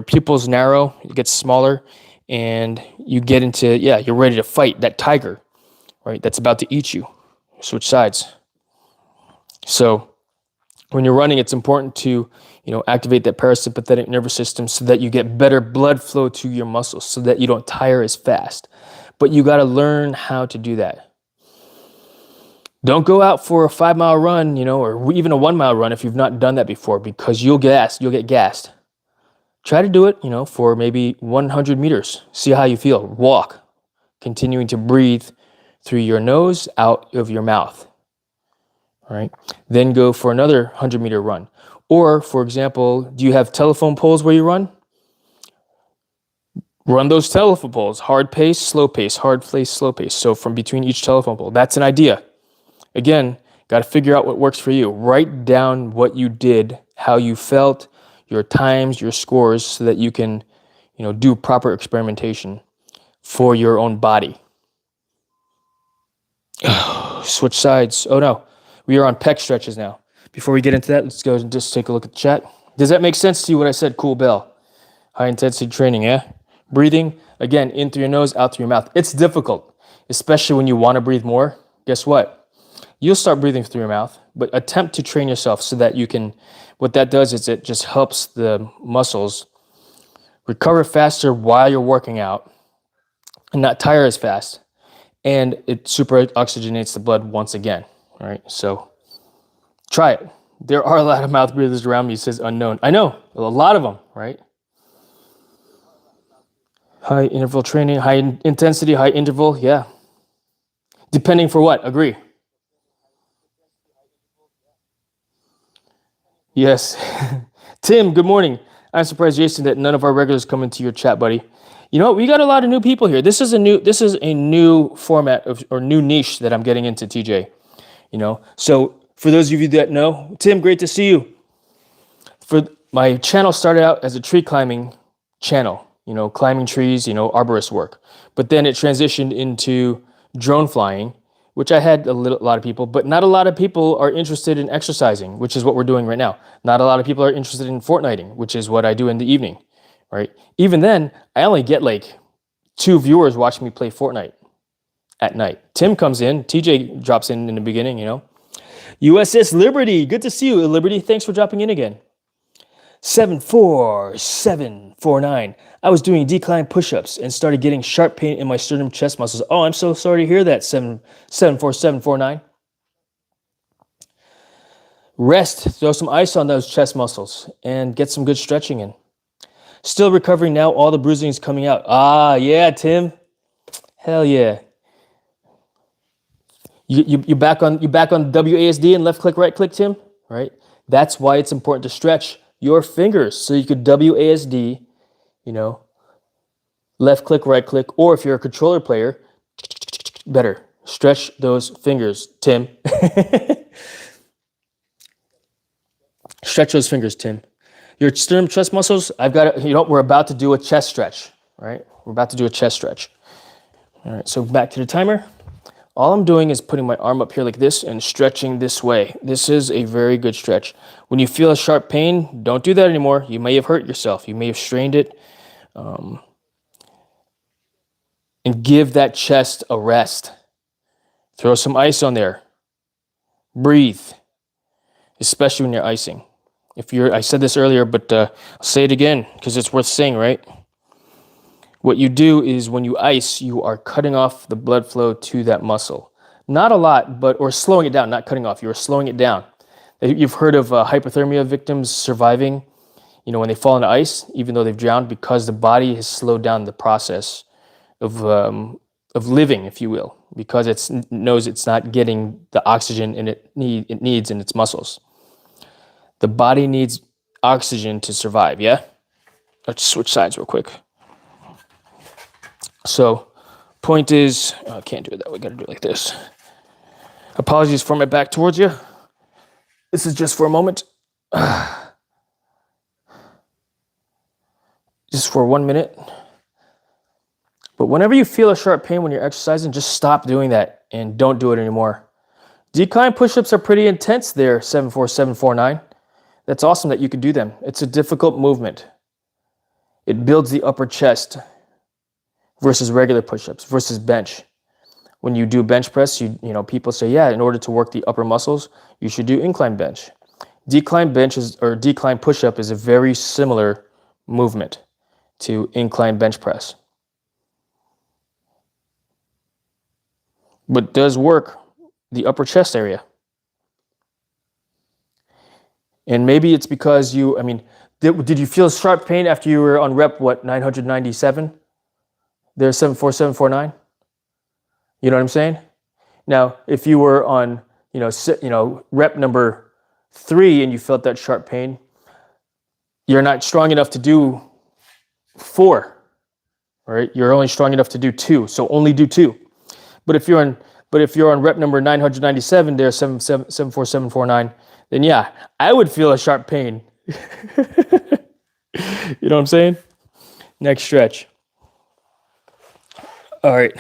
pupils narrow, it gets smaller, and you get into, you're ready to fight that tiger, right, that's about to eat you. Switch sides. So when you're running, it's important to, activate that parasympathetic nervous system so that you get better blood flow to your muscles so that you don't tire as fast. But you got to learn how to do that. Don't go out for a 5 mile run, or even a 1 mile run if you've not done that before, because you'll get gassed. Try to do it, for maybe 100 meters. See how you feel. Walk, continuing to breathe through your nose, out of your mouth. All right. Then go for another 100-meter run. Or, for example, do you have telephone poles where you run? Run those telephone poles. Hard pace, slow pace, hard pace, slow pace. So from between each telephone pole. That's an idea. Again, got to figure out what works for you. Write down what you did, how you felt, your times, your scores, so that you can, do proper experimentation for your own body. Switch sides. Oh no, we are on pec stretches now. Before we get into that, let's go and just take a look at the chat. Does that make sense to you what I said, Cool Bell? High intensity training, yeah? Breathing, again, in through your nose, out through your mouth. It's difficult, especially when you want to breathe more. Guess what? You'll start breathing through your mouth, but attempt to train yourself so that you can, what that does is it just helps the muscles recover faster while you're working out and not tire as fast. And it super oxygenates the blood once again, all right? So try it. There are a lot of mouth breathers around me, says unknown. I know, a lot of them, right? High interval training, high intensity, high interval, yeah. Depending for what, agree. Yes. Tim, good morning. I'm surprised, Jason, that none of our regulars come into your chat, buddy. You know what? We got a lot of new people here. This is a new format or new niche that I'm getting into, TJ. So for those of you that know, Tim, great to see you. For my channel started out as a tree climbing channel, climbing trees, arborist work. But then it transitioned into drone flying, which I had a lot of people, but not a lot of people are interested in exercising, which is what we're doing right now. Not a lot of people are interested in Fortniting, which is what I do in the evening, right? Even then, I only get like 2 viewers watching me play Fortnite at night. Tim comes in, TJ drops in the beginning, USS Liberty, good to see you, Liberty. Thanks for dropping in again. 74749. I was doing decline push-ups and started getting sharp pain in my sternum chest muscles. Oh, I'm so sorry to hear that, 74749. Rest, throw some ice on those chest muscles and get some good stretching in. Still recovering now, all the bruising is coming out. Ah, yeah, Tim. Hell yeah. You back on WASD and left click, right click, Tim, right? That's why it's important to stretch your fingers so you could WASD, left click, right click, or if you're a controller player, better stretch those fingers, Tim. Stretch those fingers, Tim. Your sternum chest muscles, we're about to do a chest stretch, right? We're about to do a chest stretch. All right, so back to the timer. All I'm doing is putting my arm up here like this and stretching this way. This is a very good stretch. When you feel a sharp pain, don't do that anymore. You may have hurt yourself. You may have strained it. And give that chest a rest. Throw some ice on there. Breathe. especially when you're icing. I said this earlier, but I'll say it again because it's worth saying, right? What you do is when you ice, you are cutting off the blood flow to that muscle. Not a lot, or slowing it down, not cutting off. You're slowing it down. You've heard of hypothermia victims surviving, when they fall into ice, even though they've drowned, because the body has slowed down the process of living, if you will, because it knows it's not getting the oxygen it needs in its muscles. The body needs oxygen to survive, yeah? Let's switch sides real quick. So, point is, I can't do it that way, gotta do it like this. Apologies for my back towards you. This is just for a moment. Just for 1 minute. But whenever you feel a sharp pain when you're exercising, just stop doing that and don't do it anymore. Decline push-ups are pretty intense there, 74749. That's awesome that you can do them. It's a difficult movement. It builds the upper chest versus regular push-ups versus bench. When you do bench press, people say, yeah, in order to work the upper muscles, you should do incline bench. Decline push-up is a very similar movement to incline bench press. But does work the upper chest area. And maybe it's because did you feel sharp pain after you were on rep, 997? There's 74749. You know what I'm saying? Now, if you were on, rep number 3 and you felt that sharp pain, you're not strong enough to do 4, right? You're only strong enough to do 2, so only do 2. But if you're on rep number 997, there's 74749, then yeah, I would feel a sharp pain. You know what I'm saying? Next stretch. All right.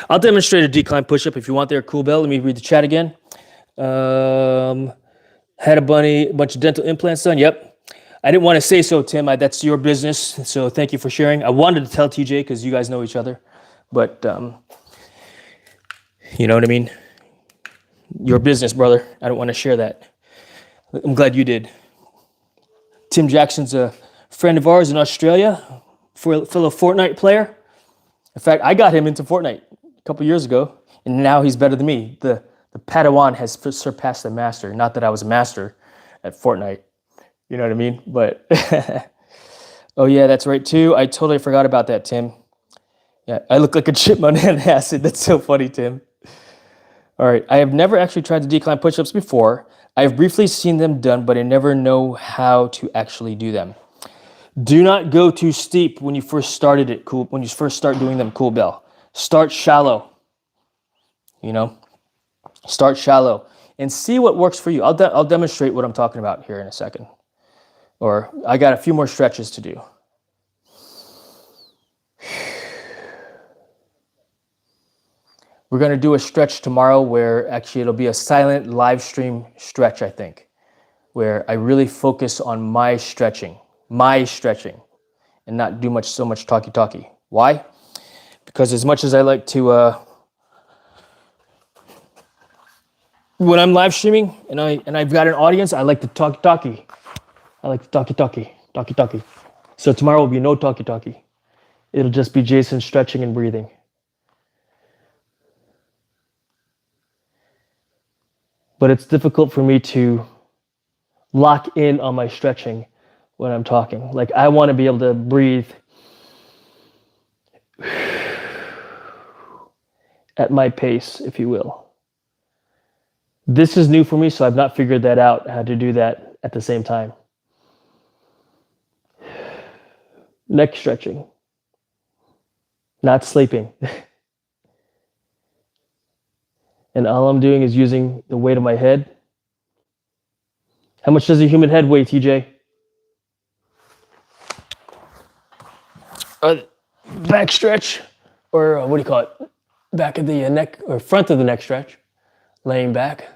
I'll demonstrate a decline push-up if you want there, Cool Bell. Let me read the chat again. Had a bunch of dental implants done. Yep. I didn't want to say so, Tim. That's your business. So thank you for sharing. I wanted to tell TJ because you guys know each other. But, you know what I mean? Your business, brother. I don't want to share that. I'm glad you did. Tim Jackson's a friend of ours in Australia, fellow Fortnite player. In fact, I got him into Fortnite a couple years ago, and now he's better than me. The Padawan has surpassed the master. Not that I was a master at Fortnite. You know what I mean? But, oh yeah, that's right too. I totally forgot about that, Tim. Yeah, I look like a chipmunk on acid. That's so funny, Tim. All right, I have never actually tried to decline push-ups before. I have briefly seen them done, but I never know how to actually do them. Do not go too steep when you first started it, Cool. When you first start doing them, Cool Bell. Start shallow. Start shallow and see what works for you. I'll demonstrate what I'm talking about here in a second. Or I got a few more stretches to do. We're going to do a stretch tomorrow where actually it'll be a silent live stream stretch, I think, where I really focus on my stretching, and not do so much talky. Why? Because as much as I like to, when I'm live streaming and I've got an audience, I like to talky. I like to talky. So tomorrow will be no talky. It'll just be Jason stretching and breathing. But it's difficult for me to lock in on my stretching when I'm talking. Like, I want to be able to breathe at my pace, if you will. This is new for me, so I've not figured that out, how to do that at the same time. Neck stretching. Not sleeping. And all I'm doing is using the weight of my head. How much does a human head weigh, TJ? Back stretch, or what do you call it? Back of the neck, or front of the neck stretch. Laying back.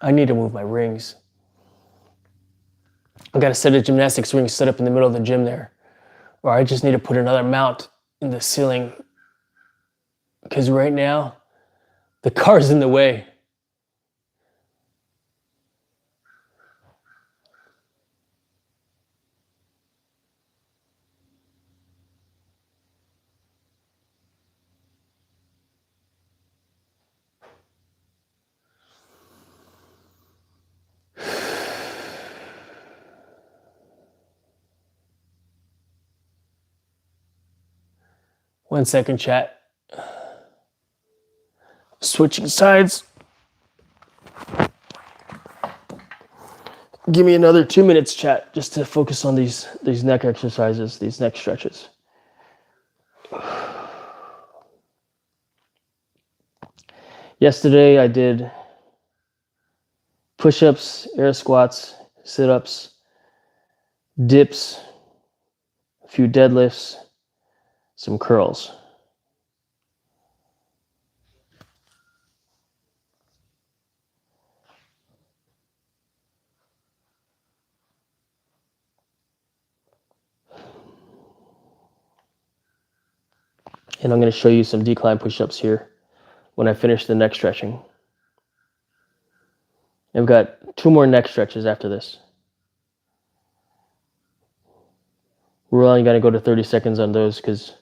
I need to move my rings. I've got a set of gymnastics rings set up in the middle of the gym there, or I just need to put another mount in the ceiling because right now the car's in the way. One second, chat. Switching sides. Give me another 2 minutes, chat, just to focus on these neck exercises, these neck stretches. Yesterday I did push-ups, air squats, sit-ups, dips, a few deadlifts, some curls. And I'm going to show you some decline push-ups here when I finish the neck stretching. I've got 2 more neck stretches after this. We're only going to go to 30 seconds on those because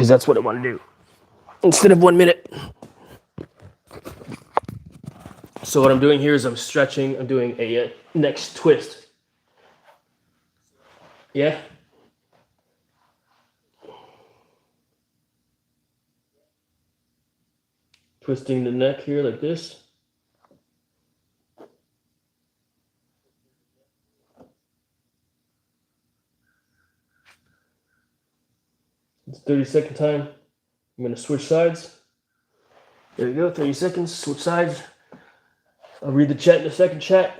that's what I want to do instead of 1 minute. So what I'm doing here is I'm stretching. I'm doing a neck twist. Yeah? Twisting the neck here like this. It's 30-second time. I'm going to switch sides. There we go, 30 seconds, switch sides. I'll read the chat in a second, chat.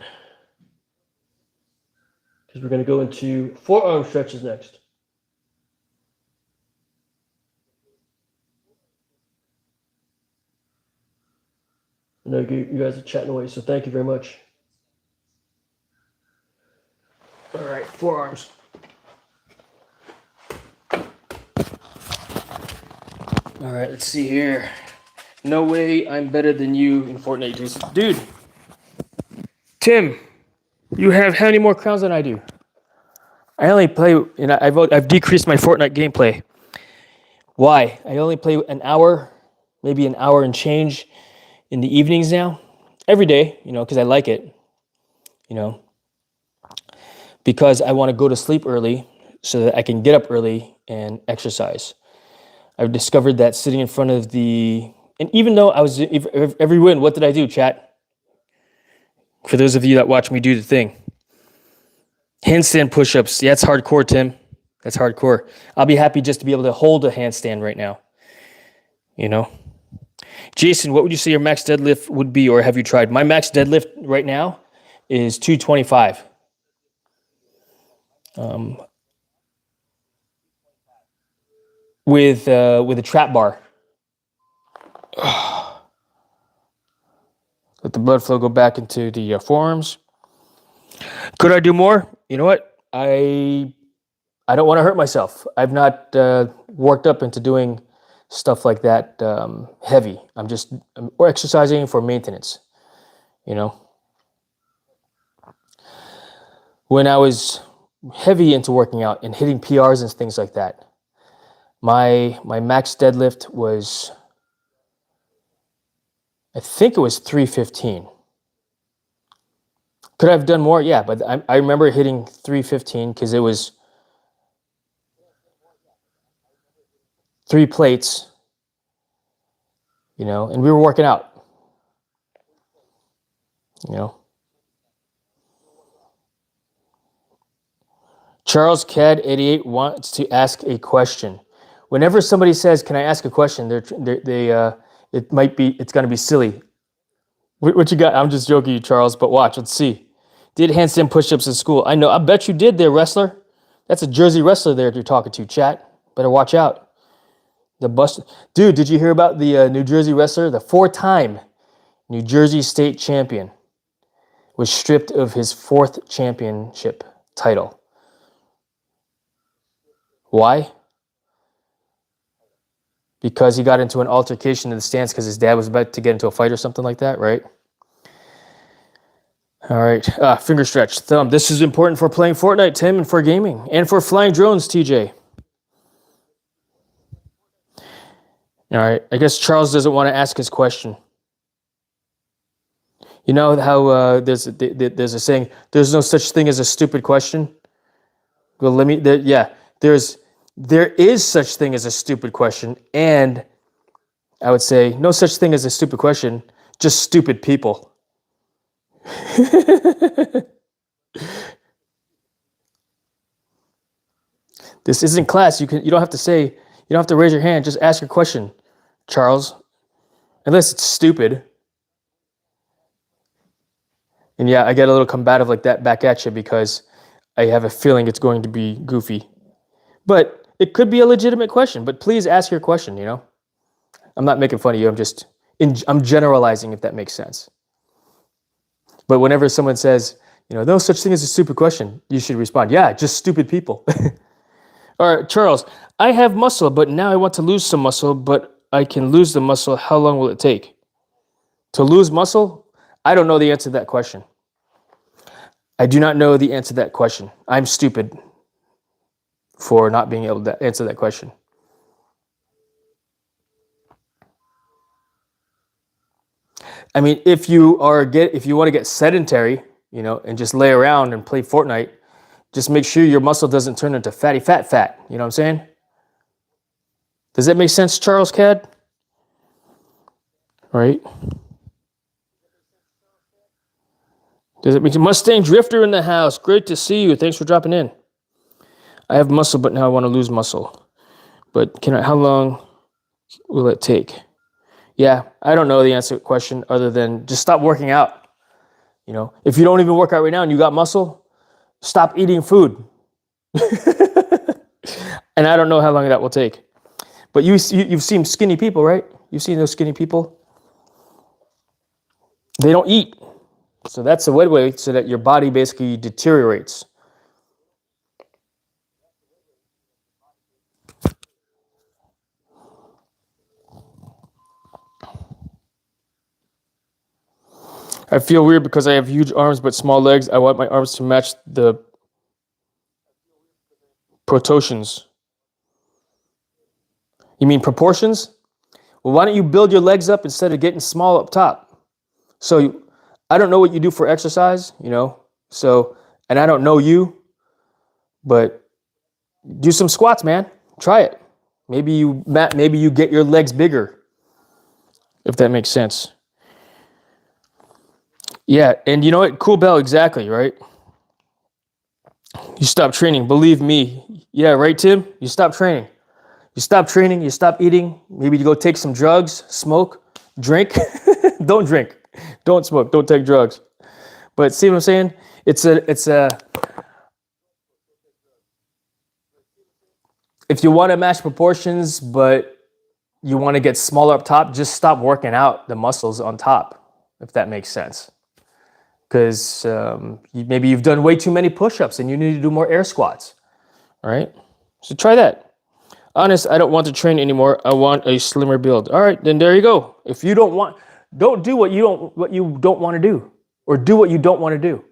Because we're going to go into forearm stretches next. I know you guys are chatting away, so thank you very much. All right, forearms. All right, let's see here. No way I'm better than you in Fortnite, Jason. Dude, Tim, you have how many more crowns than I do? I only play, and I've decreased my Fortnite gameplay. Why? I only play an hour, maybe an hour and change in the evenings now. Every day, because I like it, because I want to go to sleep early so that I can get up early and exercise. I've discovered that sitting in front of and even though I was every win, what did I do, chat? For those of you that watch me do the thing. Handstand push-ups. Yeah, it's hardcore, Tim. That's hardcore. I'll be happy just to be able to hold a handstand right now. Jason, what would you say your max deadlift would be, or have you tried? My max deadlift right now is 225. With a trap bar. Let the blood flow go back into the forearms. Could I do more? You know what? I don't want to hurt myself. I've not worked up into doing stuff like that heavy. I'm exercising for maintenance. When I was heavy into working out and hitting PRs and things like that, my max deadlift was, I think it was 315. Could I have done more? Yeah, but I remember hitting 315 because it was 3 plates, and we were working out, Charles Cad 88 wants to ask a question. Whenever somebody says, "Can I ask a question?" it's going to be silly. What you got? I'm just joking, you, Charles, but watch, let's see. Did handstand push-ups in school? I know, I bet you did there, wrestler. That's a Jersey wrestler there you're talking to, chat. Better watch out. The bust. Dude, did you hear about the New Jersey wrestler? The 4-time New Jersey state champion was stripped of his 4th championship title. Why? Because he got into an altercation in the stands because his dad was about to get into a fight or something like that, right? All right. Finger stretch. Thumb. This is important for playing Fortnite, Tim, and for gaming. And for flying drones, TJ. All right. I guess Charles doesn't want to ask his question. You know how there's a saying, there's no such thing as a stupid question? Well, there is such thing as a stupid question. And I would say no such thing as a stupid question, just stupid people. This isn't class. You don't have to say, you don't have to raise your hand. Just ask your question, Charles. Unless it's stupid. And yeah, I get a little combative like that back at you because I have a feeling it's going to be goofy. But it could be a legitimate question. But please ask your question, you know? I'm not making fun of you. I'm generalizing, if that makes sense. But whenever someone says, you know, no such thing as a stupid question, you should respond, yeah, just stupid people. All right, Charles, I have muscle, but now I want to lose some muscle, but I can lose the muscle. How long will it take? To lose muscle? I don't know the answer to that question. I do not know the answer to that question. I'm stupid for not being able to answer that question. I mean, if you want to get sedentary, you know, and just lay around and play Fortnite, just make sure your muscle doesn't turn into fatty fat. You know what I'm saying? Does that make sense, Charles Cad? Right? Does it make Mustang Drifter in the house? Great to see you. Thanks for dropping in. I have muscle, but now I want to lose muscle. But how long will it take? Yeah, I don't know the answer to the question other than just stop working out. You know, if you don't even work out right now and you got muscle, stop eating food. And I don't know how long that will take. But you've seen skinny people, right? You've seen those skinny people. They don't eat. So that's the way so that your body basically deteriorates. I feel weird because I have huge arms but small legs. I want my arms to match the proportions. You mean proportions? Well, why don't you build your legs up instead of getting small up top? So I don't know what you do for exercise, you know. So, and I don't know you, but do some squats, man. Try it. Maybe you get your legs bigger, if that makes sense. Yeah, and you know what? Cool Bell, exactly, right? You stop training. Believe me. Yeah, right, Tim? You stop training. You stop training, you stop eating. Maybe you go take some drugs, smoke, drink. Don't drink. Don't smoke. Don't take drugs. But see what I'm saying? If you want to match proportions, but you want to get smaller up top, just stop working out the muscles on top, if that makes sense. Because maybe you've done way too many push-ups and you need to do more air squats. All right? So try that. Honest, I don't want to train anymore. I want a slimmer build. All right, then there you go. If you don't do what you don't want to do, or do what you don't want to do.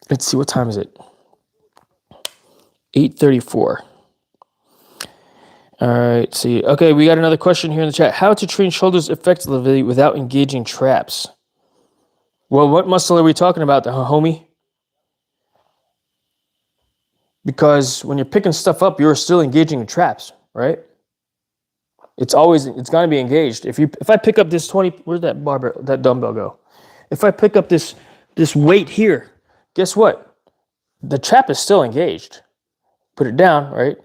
Let's see, what time is it? 8:34. All right, see. Okay, we got another question here in the chat. How to train shoulders effectively without engaging traps? Well, what muscle are we talking about, homie? Because when you're picking stuff up, you're still engaging in traps, right? It's going to be engaged. If I pick up this 20, where'd that dumbbell go? If I pick up this weight here, guess what? The trap is still engaged. Put it down, right?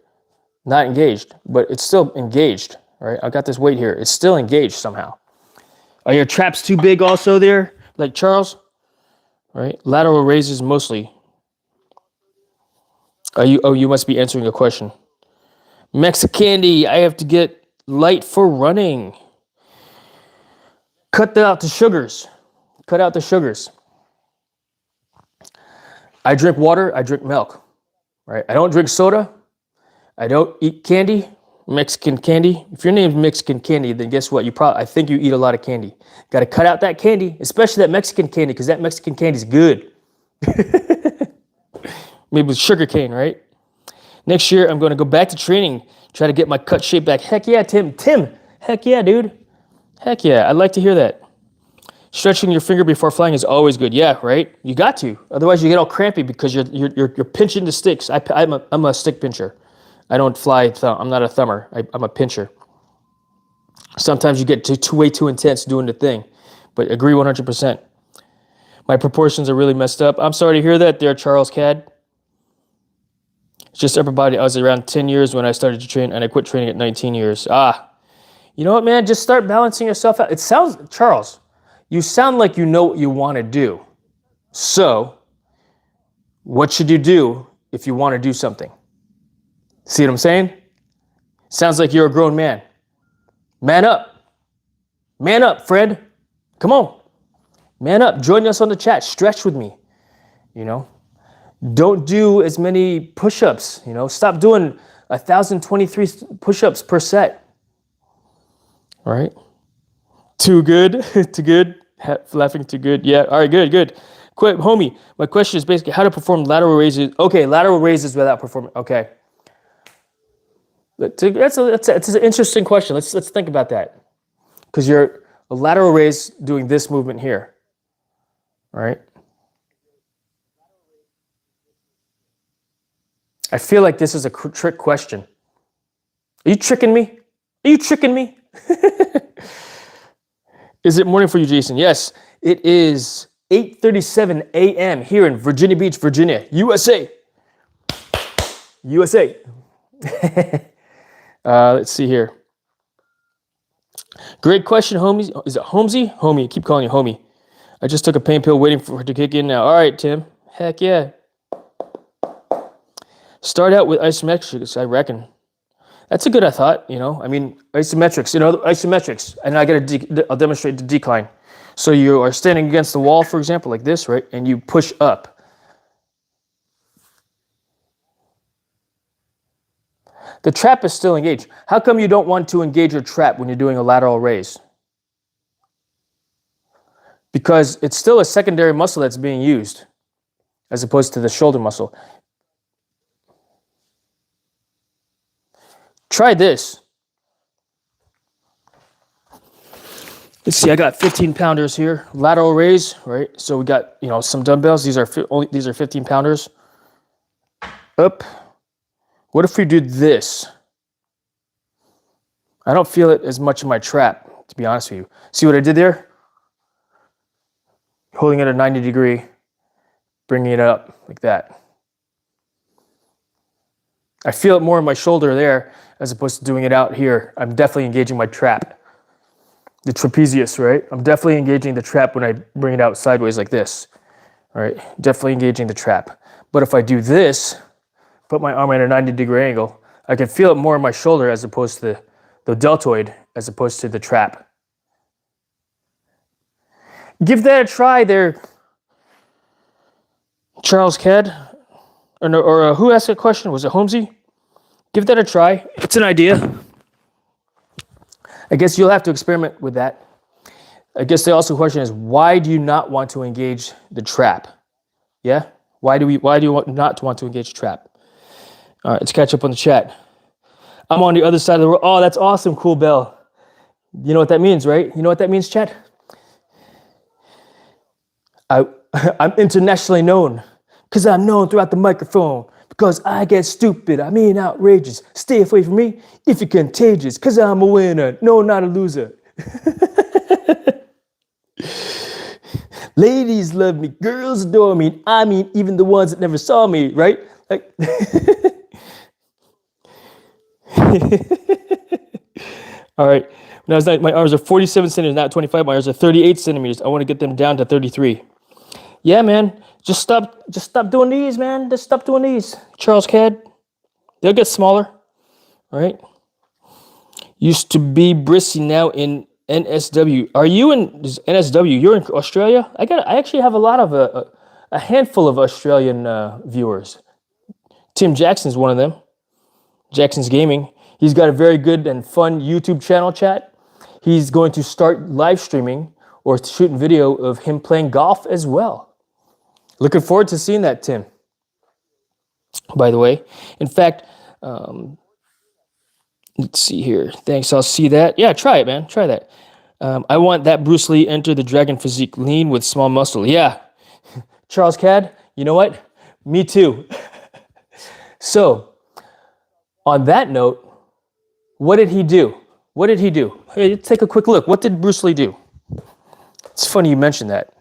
Not engaged, but it's still engaged, right? I got this weight here. It's still engaged somehow. Are your traps too big also there, like Charles? Right? Lateral raises mostly. You must be answering a question. Mexicandy, I have to get light for running. Cut out the sugars. Cut out the sugars. I drink water, I drink milk. right? I don't drink soda. I don't eat candy, Mexican candy. If your name's Mexican candy, then guess what? I think you eat a lot of candy. Got to cut out that candy, especially that Mexican candy, because that Mexican candy is good. Maybe with sugar cane, right? Next year, I'm going to go back to training, try to get my cut shape back. Heck yeah, Tim. Heck yeah, dude. Heck yeah, I'd like to hear that. Stretching your finger before flying is always good. Yeah, right? You got to. Otherwise, you get all crampy because you're pinching the sticks. I'm a stick pincher. I don't fly. I'm not a thumber. I'm a pincher. Sometimes you get way too intense doing the thing, but agree 100%. My proportions are really messed up. I'm sorry to hear that there, Charles Cad. It's just everybody. I was around 10 years when I started to train, and I quit training at 19 years. You know what, man? Just start balancing yourself out. It sounds, Charles, you sound like you know what you want to do. So, what should you do if you want to do something? See what I'm saying? Sounds like you're a grown man. Man up. Man up, Fred. Come on. Man up. Join us on the chat. Stretch with me. You know? Don't do as many push-ups. You know? Stop doing 1,023 push-ups per set. All right? Too good. Too good. Laughing too good. Yeah. All right, good. Quick, homie. My question is basically how to perform lateral raises. Okay, lateral raises without performing. Okay. That's an interesting question. Let's think about that. Because you're a lateral raise doing this movement here. All right. I feel like this is a trick question. Are you tricking me? Are you tricking me? Is it morning for you, Jason? Yes, it is 8:37 a.m. here in Virginia Beach, Virginia, USA. USA. Let's see here. Great question, homies. Is it Holmesy? Homie, I keep calling you homie. I just took a pain pill waiting for it to kick in now. All right, Tim. Heck yeah. Start out with isometrics, I reckon. That's a good thought, you know. I mean, isometrics, and I'll demonstrate the decline. So you are standing against the wall, for example, like this, right? And you push up. The trap is still engaged. How come you don't want to engage your trap when you're doing a lateral raise? Because it's still a secondary muscle that's being used, as opposed to the shoulder muscle. Try this. Let's see, I got 15 pounders here, lateral raise, right? So we got, some dumbbells. These are 15 pounders. Up. What if we do this? I don't feel it as much in my trap, to be honest with you. See what I did there? Holding it at a 90 degree, bringing it up like that. I feel it more in my shoulder there as opposed to doing it out here. I'm definitely engaging my trap. The trapezius, right? I'm definitely engaging the trap when I bring it out sideways like this. All right, definitely engaging the trap. But if I do this, put my arm at a 90 degree angle, I can feel it more in my shoulder as opposed to the deltoid, as opposed to the trap. Give that a try there, Charles Cad. Or who asked that question? Was it Holmesy? Give that a try. It's an idea. I guess you'll have to experiment with that. I guess the also question is, why do you not want to engage the trap? Yeah? Why do you not want to engage the trap? All right, let's catch up on the chat. I'm on the other side of the world. Oh, that's awesome, Cool Bell. You know what that means, right? You know what that means, chat? I'm internationally known because I'm known throughout the microphone because I get stupid. I mean outrageous. Stay away from me if you're contagious because I'm a winner. No, not a loser. Ladies love me. Girls adore me. I mean, even the ones that never saw me, right? Like... All right. When I was my arms are 47 centimeters, not 25. My arms are 38 centimeters. I want to get them down to 33. Yeah, man. Just stop doing these, man. Just stop doing these. Charles Cad. They'll get smaller. All right. Used to be Brissy, now in NSW. Are you in NSW? You're in Australia? I actually have a lot of a handful of Australian viewers. Tim Jackson's one of them. Jackson's Gaming. He's got a very good and fun YouTube channel, chat. He's going to start live streaming or shooting video of him playing golf as well. Looking forward to seeing that, Tim. By the way, in fact, let's see here. Thanks, I'll see that. Yeah, try it, man. Try that. I want that Bruce Lee enter the Dragon Physique, lean with small muscle. Yeah, Charles Cad, you know what? Me too. So, on that note, what did he do? What did he do? Hey, let's take a quick look. What did Bruce Lee do? It's funny you mentioned that.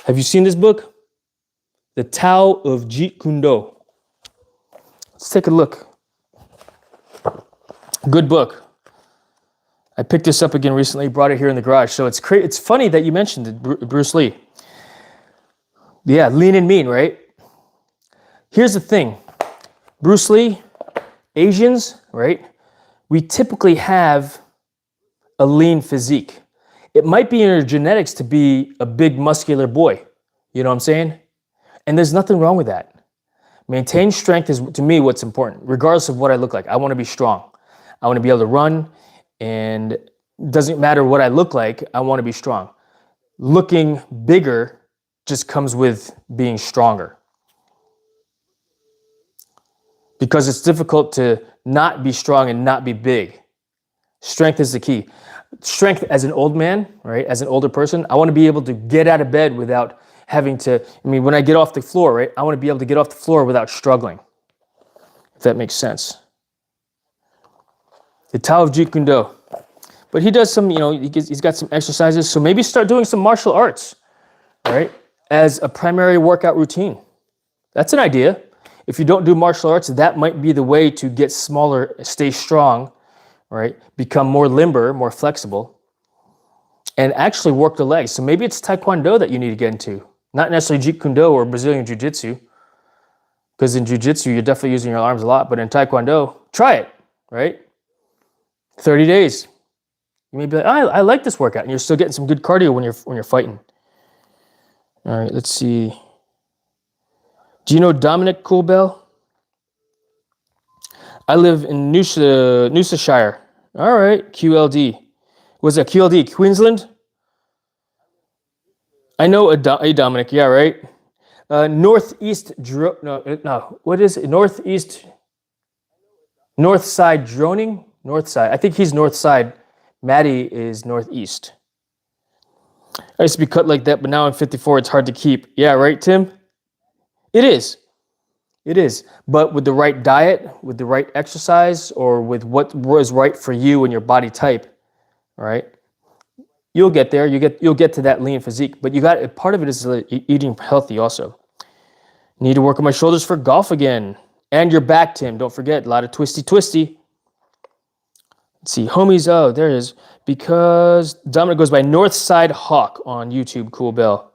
Have you seen this book? The Tao of Jeet Kune Do. Let's take a look. Good book. I picked this up again recently, brought it here in the garage. So it's funny that you mentioned it, Bruce Lee. Yeah, lean and mean, right? Here's the thing. Bruce Lee, Asians, right? We typically have a lean physique. It might be in your genetics to be a big muscular boy. You know what I'm saying? And there's nothing wrong with that. Maintain strength is, to me, what's important, regardless of what I look like. I want to be strong. I want to be able to run, and it doesn't matter what I look like, I want to be strong. Looking bigger just comes with being stronger. Because it's difficult to not be strong and not be big. Strength is the key. Strength as an old man, right? As an older person, I want to be able to get out of bed without having to, when I get off the floor, right? I want to be able to get off the floor without struggling. If that makes sense. The Tao of Jeet Kune Do. But he does some, he's got some exercises. So maybe start doing some martial arts, right? As a primary workout routine. That's an idea. If you don't do martial arts, that might be the way to get smaller, stay strong, right? Become more limber, more flexible, and actually work the legs. So maybe it's Taekwondo that you need to get into. Not necessarily Jeet Kune Do or Brazilian Jiu-Jitsu. Because in Jiu-Jitsu, you're definitely using your arms a lot. But in Taekwondo, try it, right? 30 days. You may be like, I like this workout. And you're still getting some good cardio when you're fighting. All right, let's see. Do you know Dominic Coolbell? I live in Noosa All right, QLD. Was that QLD, Queensland? I know a Dominic, yeah, right? Northeast, what is it? North side droning? North side. I think he's north side. Maddie is northeast. I used to be cut like that, but now I'm 54. It's hard to keep. Yeah, right, Tim? It is. It is. But with the right diet, with the right exercise, or with what was right for you and your body type, right? You'll get there. You'll get to that lean physique. But part of it is eating healthy also. Need to work on my shoulders for golf again. And your back, Tim. Don't forget, a lot of twisty. Let's see, homies. Oh, there it is. Because Dominic goes by Northside Hawk on YouTube. Cool Bell.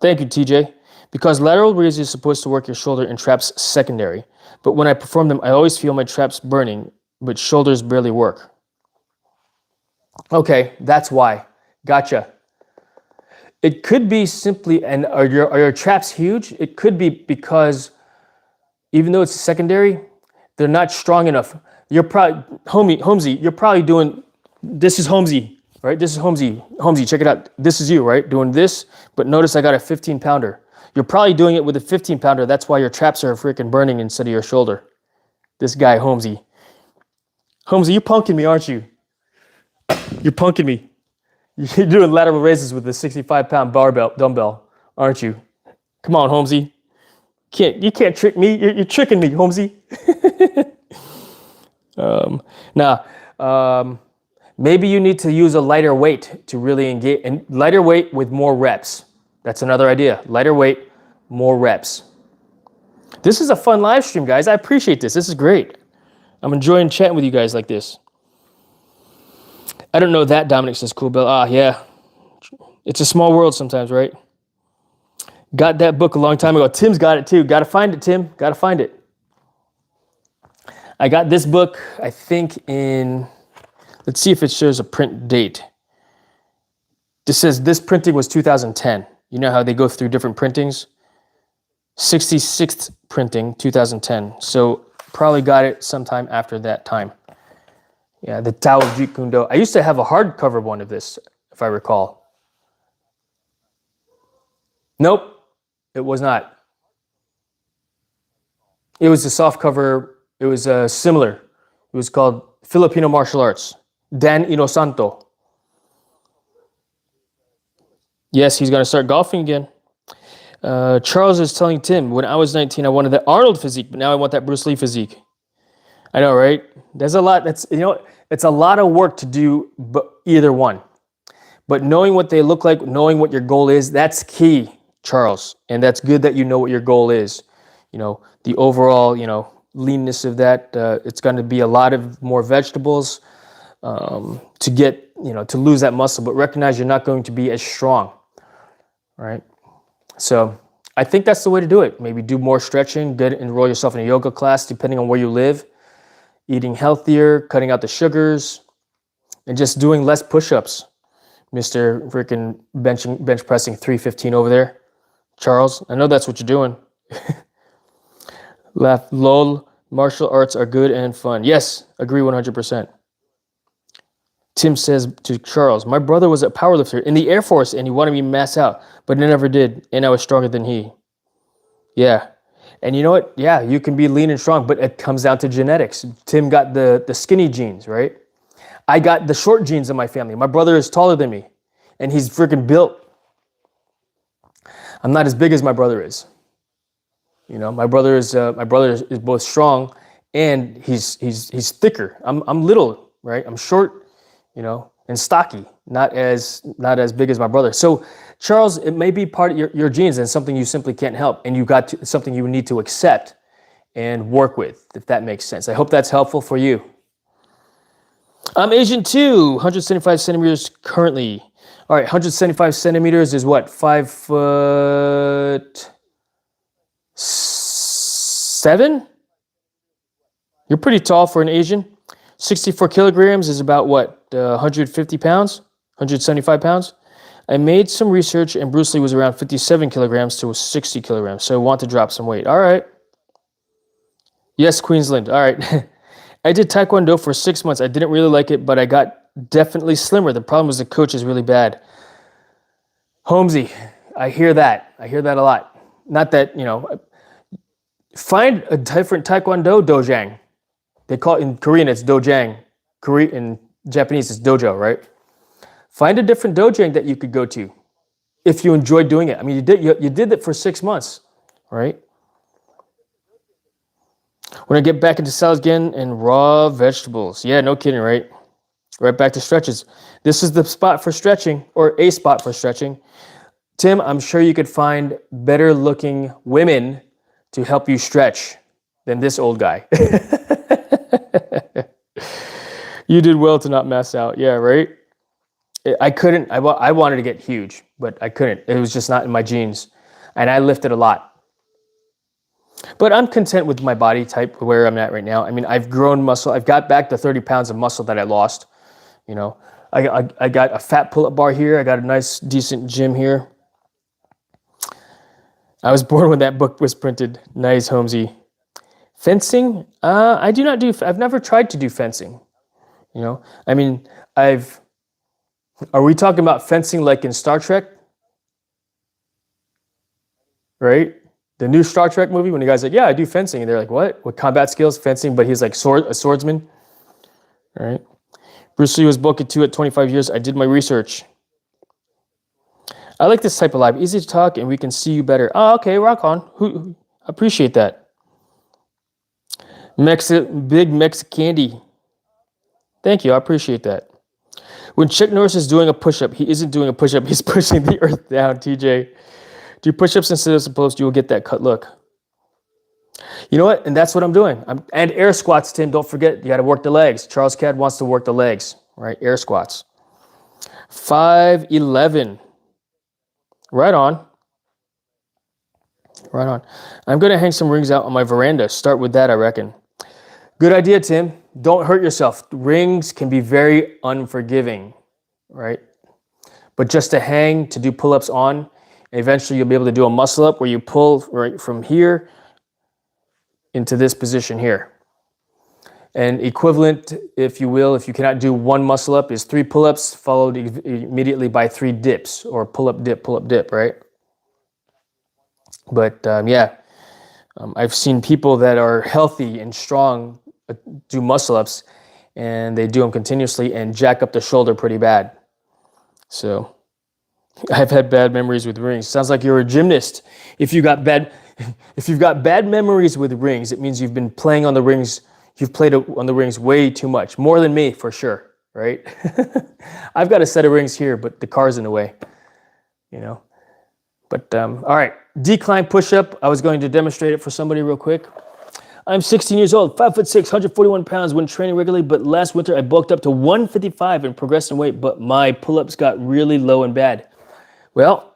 Thank you, TJ. Because lateral raises is supposed to work your shoulder and traps secondary. But when I perform them, I always feel my traps burning, but shoulders barely work. Okay, that's why. Gotcha. It could be simply, and are your traps huge? It could be because even though it's secondary, they're not strong enough. You're probably, Holmesy, you're probably doing, this is Holmesy, right? This is Holmesy. Holmesy, check it out. This is you, right? Doing this, but notice I got a 15-pounder. You're probably doing it with a 15-pounder. That's why your traps are freaking burning instead of your shoulder. This guy, Holmesy. Holmesy, you're punking me, aren't you? You're punking me. You're doing lateral raises with a 65-pound dumbbell, aren't you? Come on, Holmesy. You can't trick me. You're tricking me, Holmesy. Maybe you need to use a lighter weight to really engage, and lighter weight with more reps. That's another idea. Lighter weight, more reps. This is a fun live stream, guys. I appreciate this. This is great. I'm enjoying chatting with you guys like this. I don't know that, Dominic says, Cool Bill. Ah, yeah. It's a small world sometimes, right? Got that book a long time ago. Tim's got it too. Got to find it, Tim. Got to find it. I got this book, I think in, let's see if it shows a print date. This says this printing was 2010. You know how they go through different printings? 66th printing, 2010. So probably got it sometime after that time. Yeah, the Tao of Jeet Kune Do. I used to have a hardcover one of this, if I recall. Nope, it was not. It was a soft cover. It was similar. It was called Filipino Martial Arts. Dan Inosanto. Yes, he's going to start golfing again. Charles is telling Tim, when I was 19, I wanted that Arnold physique, but now I want that Bruce Lee physique. I know, right? There's a lot. It's a lot of work to do, but either one. But knowing what they look like, knowing what your goal is, that's key, Charles. And that's good that you know what your goal is. The overall, leanness of that. It's going to be a lot of more vegetables to get, to lose that muscle. But recognize you're not going to be as strong, right? So I think that's the way to do it. Maybe do more stretching, enroll yourself in a yoga class, depending on where you live, eating healthier, cutting out the sugars, and just doing less push-ups. Mr. freaking bench pressing 315 over there. Charles, I know that's what you're doing. Laugh, lol, martial arts are good and fun. Yes, agree 100%. Tim says to Charles, my brother was a powerlifter in the Air Force and he wanted me to mass out, but I never did, and I was stronger than he. Yeah. And you know what? Yeah, you can be lean and strong, but it comes down to genetics. Tim got the skinny genes, right? I got the short genes in my family. My brother is taller than me, and he's freaking built. I'm not as big as my brother is. My brother is both strong and he's thicker. I'm little, right? I'm short, and stocky, not as big as my brother. So Charles, it may be part of your genes and something you simply can't help, and something you need to accept and work with, if that makes sense. I hope that's helpful for you. I'm Asian too, 175 centimeters currently. All right, 175 centimeters is what, 5'7"? You're pretty tall for an Asian. 64 kilograms is about what, 150 pounds, 175 pounds? I made some research and Bruce Lee was around 57 kilograms to 60 kilograms. So I want to drop some weight. All right. Yes, Queensland. All right. I did Taekwondo for 6 months. I didn't really like it, but I got definitely slimmer. The problem was the coach is really bad. Holmesy, I hear that. I hear that a lot. Not that, find a different Taekwondo dojang. They call it in Korean, it's dojang. In Japanese, it's dojo, right? Find a different dojang that you could go to if you enjoy doing it. I mean, you did it for 6 months, right? When I get back into salads again and raw vegetables. Yeah, no kidding, right? Right back to stretches. This is the spot for stretching, or a spot for stretching. Tim, I'm sure you could find better looking women to help you stretch than this old guy. You did well to not mess out. Yeah, right? I couldn't. I wanted to get huge, but I couldn't. It was just not in my genes. And I lifted a lot. But I'm content with my body type, where I'm at right now. I mean, I've grown muscle. I've got back the 30 pounds of muscle that I lost. I got a fat pull-up bar here. I got a nice, decent gym here. I was born when that book was printed. Nice, Holmesy. Fencing? I do not do. I've never tried to do fencing. I mean, are we talking about fencing like in Star Trek? Right? The new Star Trek movie, when the guy's like, yeah, I do fencing. And they're like, what? What combat skills? Fencing, but he's like a swordsman. All right. Bruce Lee was booked too at 25 years. I did my research. I like this type of live. Easy to talk and we can see you better. Oh, okay, rock on. Appreciate that. Big Mexican candy. Thank you, I appreciate that. When Chuck Norris is doing a push-up, he isn't doing a push-up, he's pushing the earth down, TJ. Do push-ups instead of supposed, you will get that cut look. You know what? And that's what I'm doing. And air squats, Tim, don't forget, you got to work the legs. Charles Cad wants to work the legs, right? Air squats. 5'11". Right on. Right on. I'm going to hang some rings out on my veranda. Start with that, I reckon. Good idea, Tim. Don't hurt yourself. Rings can be very unforgiving, right? But just to hang, to do pull-ups on, Eventually, you'll be able to do a muscle up where you pull right from here into this position here. And equivalent, if you will, if you cannot do one muscle up, is 3 pull-ups followed immediately by 3 dips, or pull-up, dip, right? But I've seen people that are healthy and strong do muscle ups, and they do them continuously and jack up the shoulder pretty bad. So I've had bad memories with rings. Sounds like you're a gymnast. If you've got bad memories with rings, it means you've been playing on the rings. You've played on the rings way too much, more than me for sure, right? I've got a set of rings here, but the car's in the way, you know. But all right, decline push-up. I was going to demonstrate it for somebody real quick. I'm 16 years old, 5'6", 141 pounds when training regularly, but last winter I bulked up to 155 and progressed in weight, but my pull-ups got really low and bad. Well,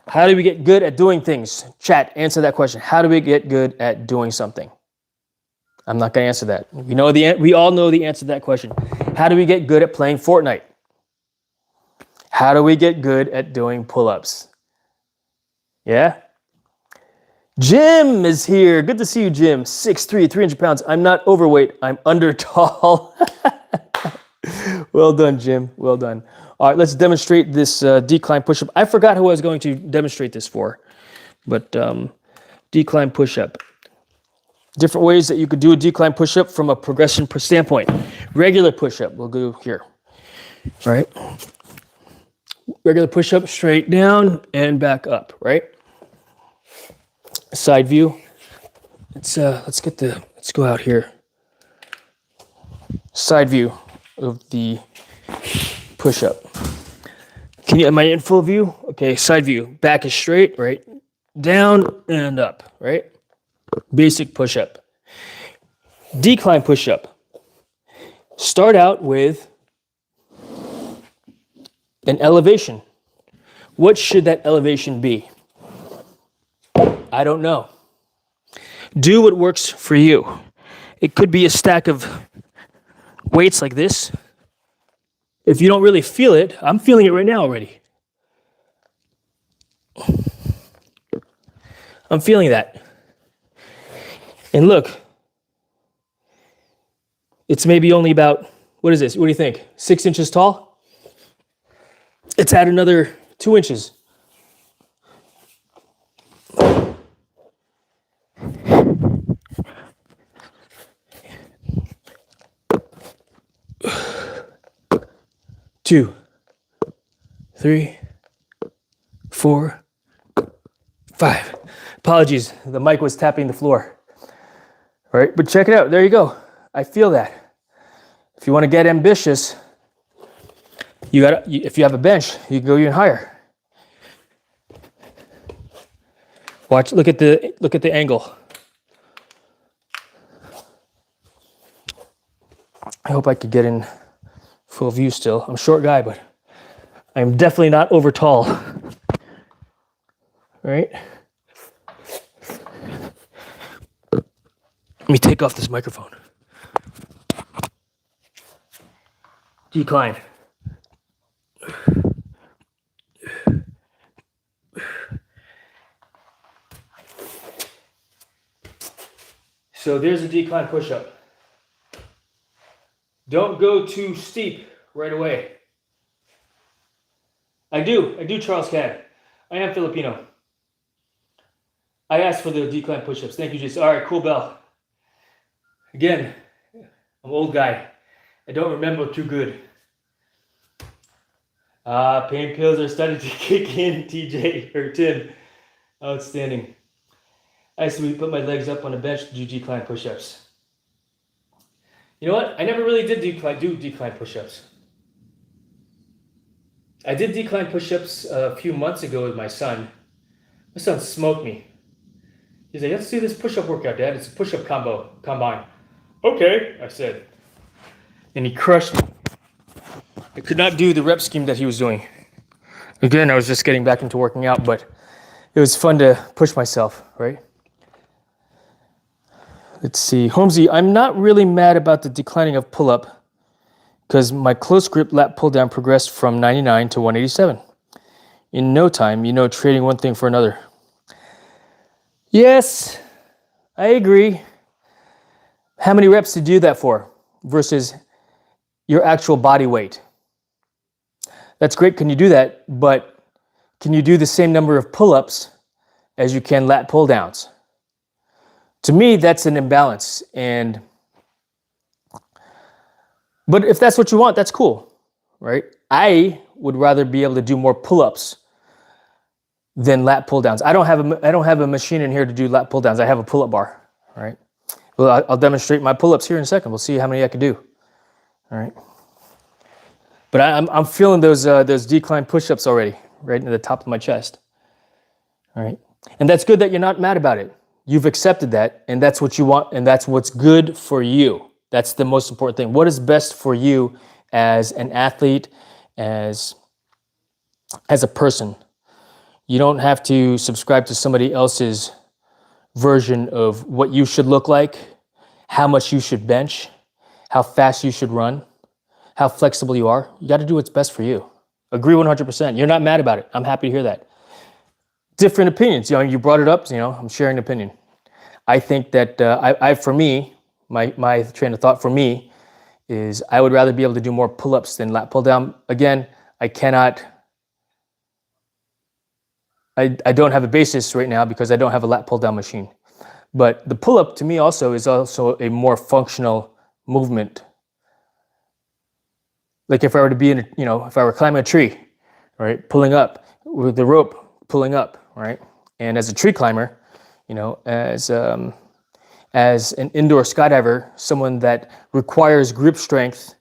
how do we get good at doing things? Chat, answer that question. How do we get good at doing something? I'm not going to answer that. We all know the answer to that question. How do we get good at playing Fortnite? How do we get good at doing pull-ups? Yeah? Jim is here. Good to see you, Jim. 6'3", 300 pounds. I'm not overweight. I'm under tall. Well done, Jim. Well done. All right, let's demonstrate this decline push-up. I forgot who I was going to demonstrate this for, but decline push-up. Different ways that you could do a decline push-up from a progression standpoint. Regular push-up, we'll go here. All right. Regular push-up, straight down and back up, right? Side view. Let's go out here. Side view of the push-up. Am I in full view? Okay, side view. Back is straight, right? Down and up, right? Basic push-up. Decline push-up. Start out with an elevation. What should that elevation be? I don't know. Do what works for you. It could be a stack of weights like this. If you don't really feel it, I'm feeling it right now already. I'm feeling that. And look, it's maybe only about, what is this? What do you think? 6 inches tall? Let's add another 2 inches. Two, 3, 4, 5. Apologies, the mic was tapping the floor. All right, but check it out. There you go. I feel that. If you want to get ambitious, if you have a bench, you can go even higher. Watch. Look at the angle. I hope I could get in full view still. I'm a short guy, but I'm definitely not over tall. All right. Let me take off this microphone. Decline. So there's a decline push-up. Don't go too steep right away. I do, Charles Cad. I am Filipino. I asked for the decline push-ups. Thank you, Jason. All right, cool, Bell. Again, I'm an old guy. I don't remember too good. Pain pills are starting to kick in, TJ or Tim. Outstanding. I used to put my legs up on a bench to do decline push-ups. You know what? I never really did do decline push-ups. I did decline push-ups a few months ago with my son. My son smoked me. He's like, let's do this push-up workout, Dad. It's a push-up combine. Okay, I said. And he crushed me. I could not do the rep scheme that he was doing. Again, I was just getting back into working out, but it was fun to push myself, right? Let's see. Holmesy, I'm not really mad about the declining of pull-up because my close grip lat pull down progressed from 99 to 187. in no time, trading one thing for another. Yes, I agree. How many reps to do that for versus your actual body weight? That's great. Can you do that? But can you do the same number of pull-ups as you can lat pull downs? To me, that's an imbalance. But if that's what you want, that's cool, right? I would rather be able to do more pull-ups than lat pull downs. I don't have a machine in here to do lat pull downs. I have a pull-up bar, all right? Well, I'll demonstrate my pull-ups here in a second. We'll see how many I can do, all right? But I'm feeling those decline push-ups already, right in the top of my chest, all right? And that's good that you're not mad about it. You've accepted that, and that's what you want, and that's what's good for you. That's the most important thing. What is best for you as an athlete, as a person? You don't have to subscribe to somebody else's version of what you should look like, how much you should bench, how fast you should run, how flexible you are. You got to do what's best for you. Agree 100%. You're not mad about it. I'm happy to hear that. Different opinions. You brought it up. I'm sharing an opinion. I think that for me, my train of thought for me is I would rather be able to do more pull-ups than lat pull down. Again, I cannot. I don't have a basis right now because I don't have a lat pull down machine. But the pull-up to me also is also a more functional movement. Like if I were to be if I were climbing a tree, right, pulling up with the rope, pulling up, right, and as a tree climber, as an indoor skydiver, someone that requires grip strength,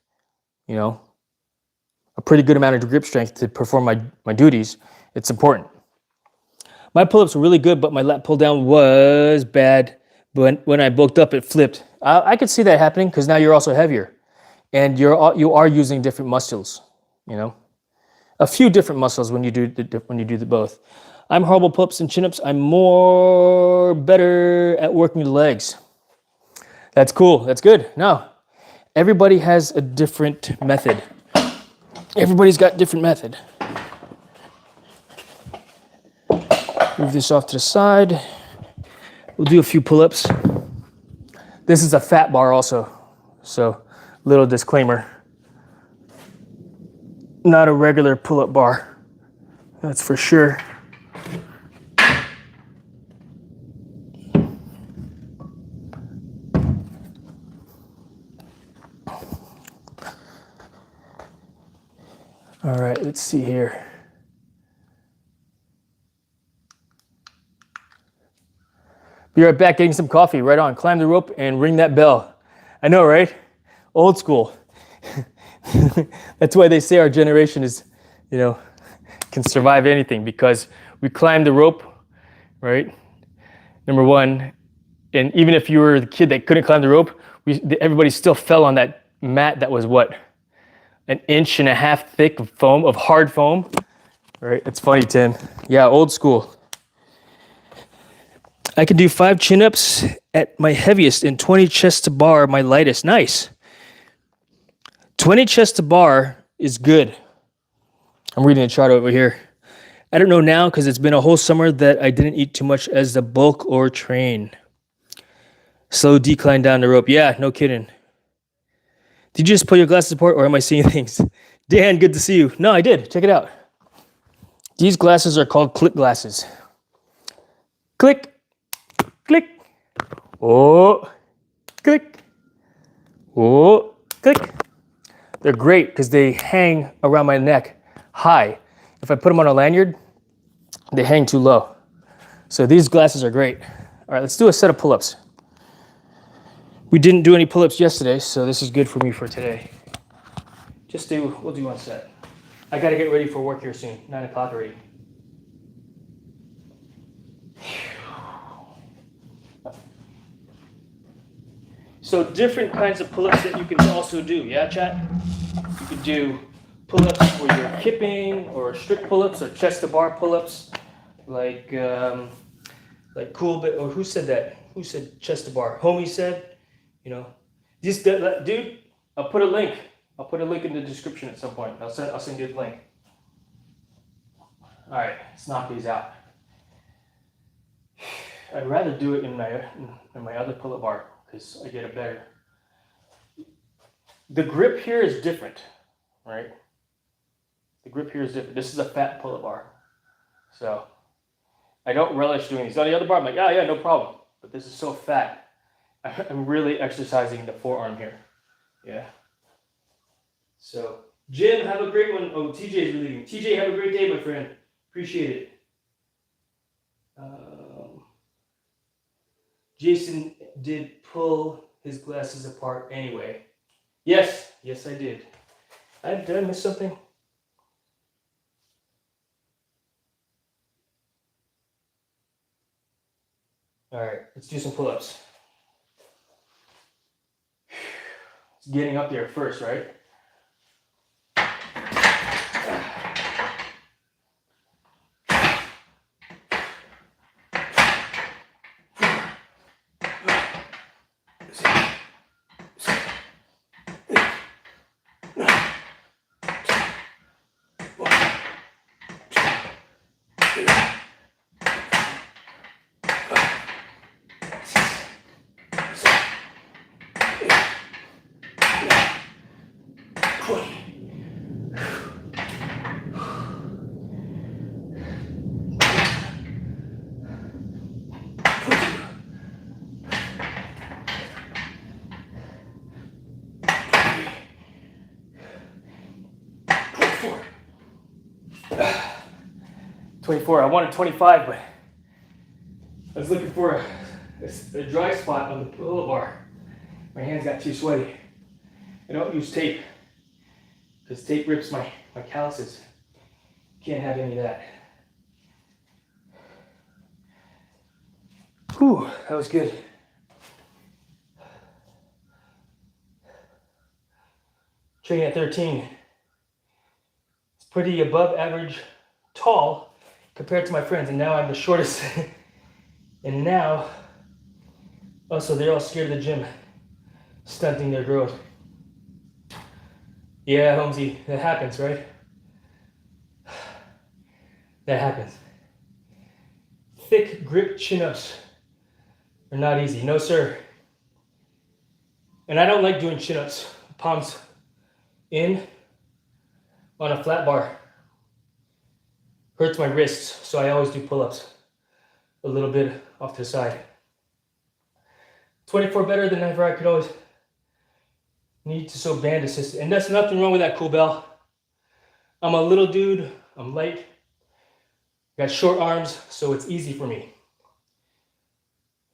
a pretty good amount of grip strength to perform my duties, it's important. My pull-ups were really good, but my lat pull down was bad. But when I bulked up, it flipped. I could see that happening because now you're also heavier, and you are using different muscles. A few different muscles when you do the both. I'm horrible pull-ups and chin-ups. I'm better at working the legs. That's cool. That's good. No, everybody has a different method. Everybody's got different method. Move this off to the side. We'll do a few pull-ups. This is a fat bar also, so little disclaimer. Not a regular pull-up bar, that's for sure. All right, let's see here. Be right back getting some coffee. Right on. Climb the rope and ring that bell. I know, right? Old school. That's why they say our generation is, can survive anything, because we climbed the rope, right? Number one. And even if you were the kid that couldn't climb the rope, everybody still fell on that mat that was what? 1.5 inches thick of foam, of hard foam. Right? It's funny, Tim. Yeah, old school. I can do 5 chin-ups at my heaviest and 20 chest to bar my lightest. Nice. 20 chest to bar is good. I'm reading a chart over here. I don't know now because it's been a whole summer that I didn't eat too much as the bulk or train. Slow decline down the rope. Yeah, no kidding. Did you just pull your glasses apart or am I seeing things? Dan, good to see you. No, I did. Check it out. These glasses are called click glasses. Click. Click. Oh. Click. Oh. Click. They're great because they hang around my neck high. If I put them on a lanyard, they hang too low. So these glasses are great. All right, let's do a set of pull-ups. We didn't do any pull-ups yesterday, so this is good for me for today. We'll do one set. I gotta get ready for work here soon, 9 o'clock already. So different kinds of pull-ups that you can also do, yeah, chat? You could do pull-ups where you're kipping, or strict pull-ups, or chest to bar pull-ups, like cool bit. Or who said that? Who said chest to bar? Homie said, this dude. I'll put a link. I'll put a link in the description at some point. I'll send you the link. All right, let's knock these out. I'd rather do it in my other pull-up bar because I get a better. The grip here is different, right? The grip here is different. This is a fat pull-up bar, so I don't relish doing these. On the other bar, I'm like, yeah, no problem. But this is so fat. I'm really exercising the forearm here. Yeah. So, Jim, have a great one. Oh, TJ's leaving. TJ, have a great day, my friend. Appreciate it. Jason did pull his glasses apart anyway. Yes, I did. Did I miss something? All right, let's do some pull-ups. It's getting up there first, right? I wanted 25, but I was looking for a dry spot on the pull-up bar. My hands got too sweaty. I don't use tape because tape rips my calluses. Can't have any of that. Whew, that was good. Training at 13. It's pretty above average tall compared to my friends, and now I'm the shortest. And now, also they're all scared of the gym, stunting their growth. Yeah, Holmesy, that happens, right? That happens. Thick grip chin-ups are not easy. No, sir. And I don't like doing chin-ups, palms in on a flat bar. Hurts my wrists, so I always do pull-ups a little bit off to the side. 24 better than ever. I could always need to sew band assisted. And there's nothing wrong with that, Cool Bell. I'm a little dude, I'm light, got short arms, so it's easy for me.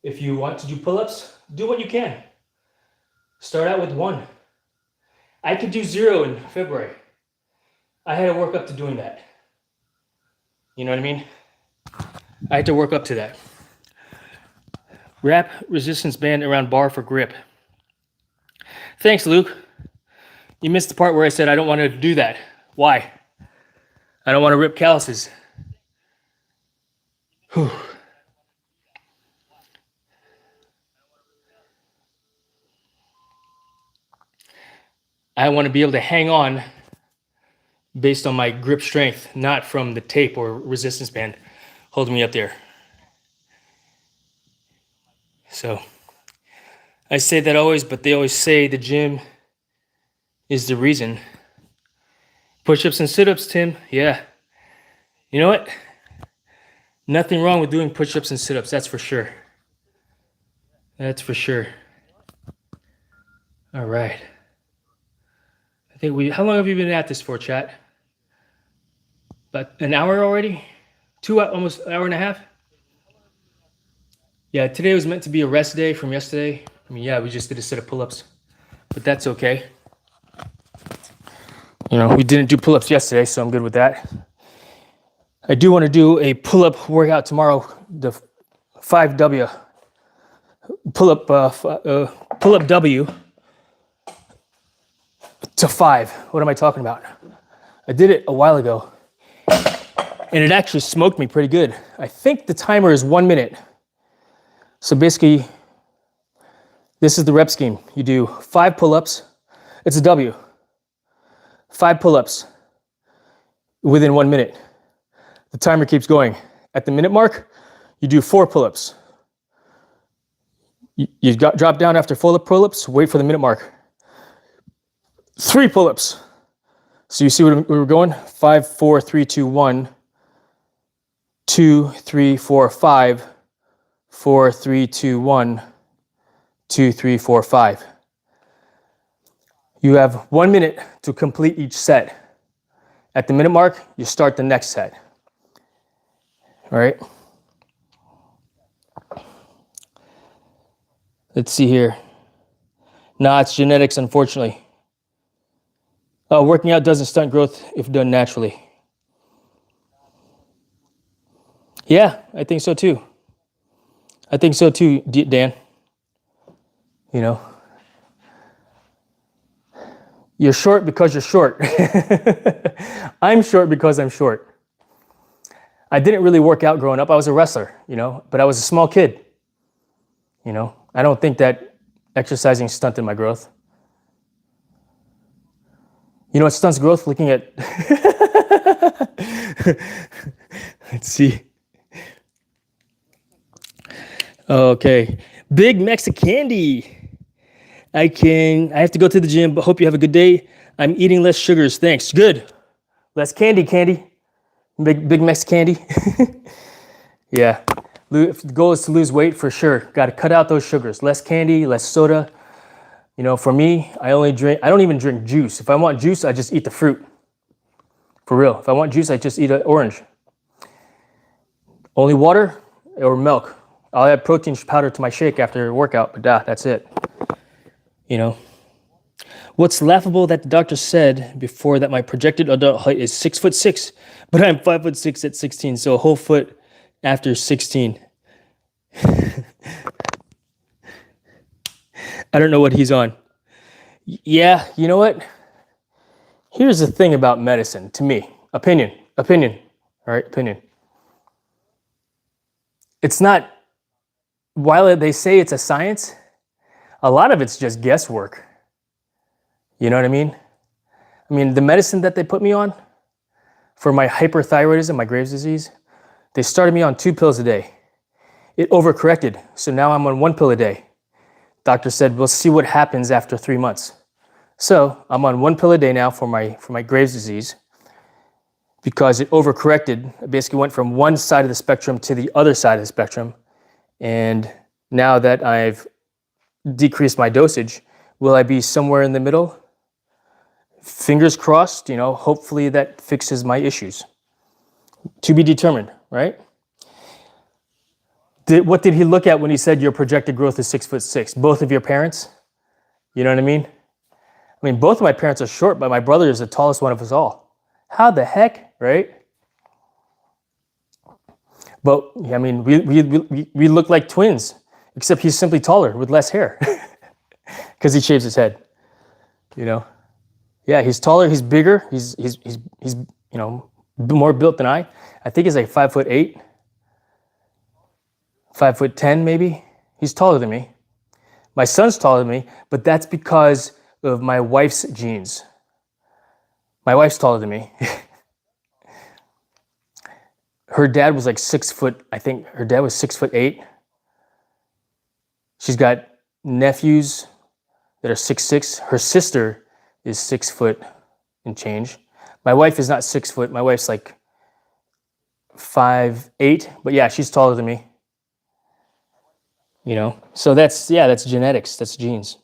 If you want to do pull-ups, do what you can. Start out with 1. I could do 0 in February. I had to work up to doing that. You know what I mean? I had to work up to that. Wrap resistance band around bar for grip. Thanks, Luke. You missed the part where I said I don't want to do that. Why? I don't want to rip calluses. Whew. I want to be able to hang on based on my grip strength, not from the tape or resistance band holding me up there. So I say that always, but they always say the gym is the reason. Push-ups and sit-ups, Tim. Yeah. You know what? Nothing wrong with doing push-ups and sit-ups, that's for sure. That's for sure. All right. I think how long have you been at this for, chat? About an hour already? Almost an hour and a half? Yeah, today was meant to be a rest day from yesterday. I mean, yeah, we just did a set of pull-ups, but that's okay. You know, we didn't do pull-ups yesterday, so I'm good with that. I do want to do a pull-up workout tomorrow, the 5W pull-up W to 5. What am I talking about? I did it a while ago, and it actually smoked me pretty good. I think the timer is 1 minute. So basically, this is the rep scheme. You do 5 pull-ups. It's a W. 5 pull-ups within 1 minute. The timer keeps going. At the minute mark, you do 4 pull-ups. You drop down after 4 pull-ups, wait for the minute mark. 3 pull-ups. So you see where we're going? 5, 4, 3, 2, 1. 2, 3, 4, 5. 4, 3, 2, 1. 2, 3, 4, 5. You have 1 minute to complete each set. At the minute mark, you start the next set. All right. Let's see here. Nah, it's genetics, unfortunately. Working out doesn't stunt growth if done naturally. Yeah, I think so too. I think so too, Dan. You know, you're short because you're short. I'm short because I'm short. I didn't really work out growing up. I was a wrestler, you know, but I was a small kid. You know, I don't think that exercising stunted my growth. You know what stunts growth? Looking at, let's see. Okay, Big Mexican Candy. I have to go to the gym, but hope you have a good day. I'm eating less sugars, thanks. Good. Less candy. Big Mexican Candy. Yeah. If the goal is to lose weight, for sure. Got to cut out those sugars. Less candy, less soda. You know, for me, I don't even drink juice. If I want juice, I just eat the fruit. For real. If I want juice, I just eat an orange. Only water or milk. I'll add protein powder to my shake after a workout, but that's it. You know. What's laughable that the doctor said before that my projected adult height is 6'6", but I'm 5'6" at 16, so a whole foot after 16. I don't know what he's on. Yeah, you know what? Here's the thing about medicine, to me. Opinion. All right, opinion. It's not, while they say it's a science, a lot of it's just guesswork. You know what I mean? I mean, the medicine that they put me on for my hyperthyroidism, my Graves' disease, they started me on 2 pills a day. It overcorrected, so now I'm on 1 pill a day. Doctor said, we'll see what happens after 3 months. So I'm on 1 pill a day now for my Graves' disease because it overcorrected. I basically went from one side of the spectrum to the other side of the spectrum. And now that I've decreased my dosage, will I be somewhere in the middle? Fingers crossed, you know, hopefully that fixes my issues. To be determined, right? What did he look at when he said your projected growth is 6'6"? Both of your parents? You know what I mean? I mean, both of my parents are short, but my brother is the tallest one of us all. How the heck, right? But I mean, we look like twins, except he's simply taller with less hair because he shaves his head. You know? Yeah, he's taller, he's bigger, he's you know, more built than I. I think he's like 5'8". 5'10" maybe. He's taller than me. My son's taller than me, but that's because of my wife's genes. My wife's taller than me. Her dad was like 6 foot, I think her dad was 6'8". She's got nephews that are 6'6". Her sister is 6 foot and change. My wife is not 6 foot. My wife's like 5'8", but yeah, she's taller than me. You know, so that's genetics, that's genes.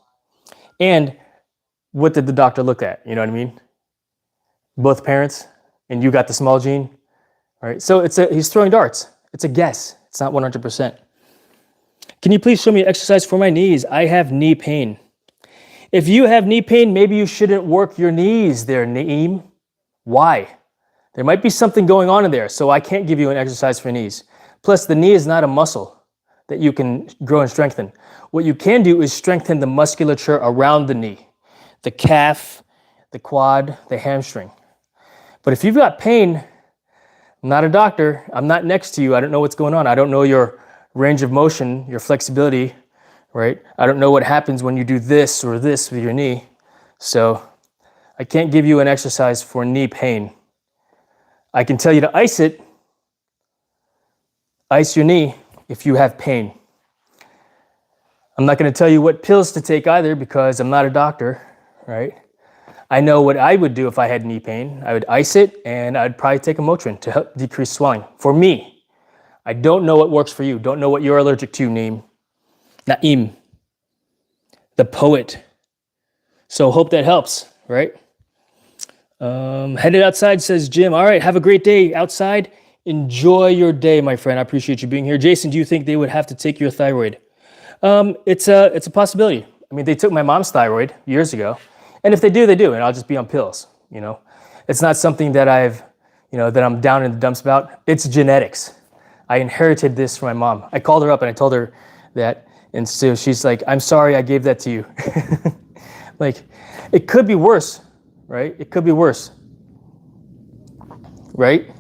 And what did the doctor look at? You know what I mean? Both parents, and you got the small gene, all right? So he's throwing darts. It's a guess. It's not 100%. Can you please show me an exercise for my knees? I have knee pain. If you have knee pain, maybe you shouldn't work your knees there, Naeem. Why? There might be something going on in there, so I can't give you an exercise for knees. Plus, the knee is not a muscle that you can grow and strengthen. What you can do is strengthen the musculature around the knee, the calf, the quad, the hamstring. But if you've got pain, I'm not a doctor, I'm not next to you, I don't know what's going on. I don't know your range of motion, your flexibility, right? I don't know what happens when you do this or this with your knee. So I can't give you an exercise for knee pain. I can tell you to ice it, ice your knee if you have pain. I'm not going to tell you what pills to take either because I'm not a doctor, right? I know what I would do if I had knee pain. I would ice it and I'd probably take a Motrin to help decrease swelling. For me, I don't know what works for you. Don't know what you're allergic to, Naim, the poet. So hope that helps, right? Headed outside, says Jim. All right, have a great day outside. Enjoy your day, my friend. I appreciate you being here. Jason, do you think they would have to take your thyroid? It's a possibility. I mean, they took my mom's thyroid years ago. And if they do, they do. And I'll just be on pills, It's not something that that I'm down in the dumps about. It's genetics. I inherited this from my mom. I called her up and I told her that. And so she's like, I'm sorry I gave that to you. Like, it could be worse, right? It could be worse, right?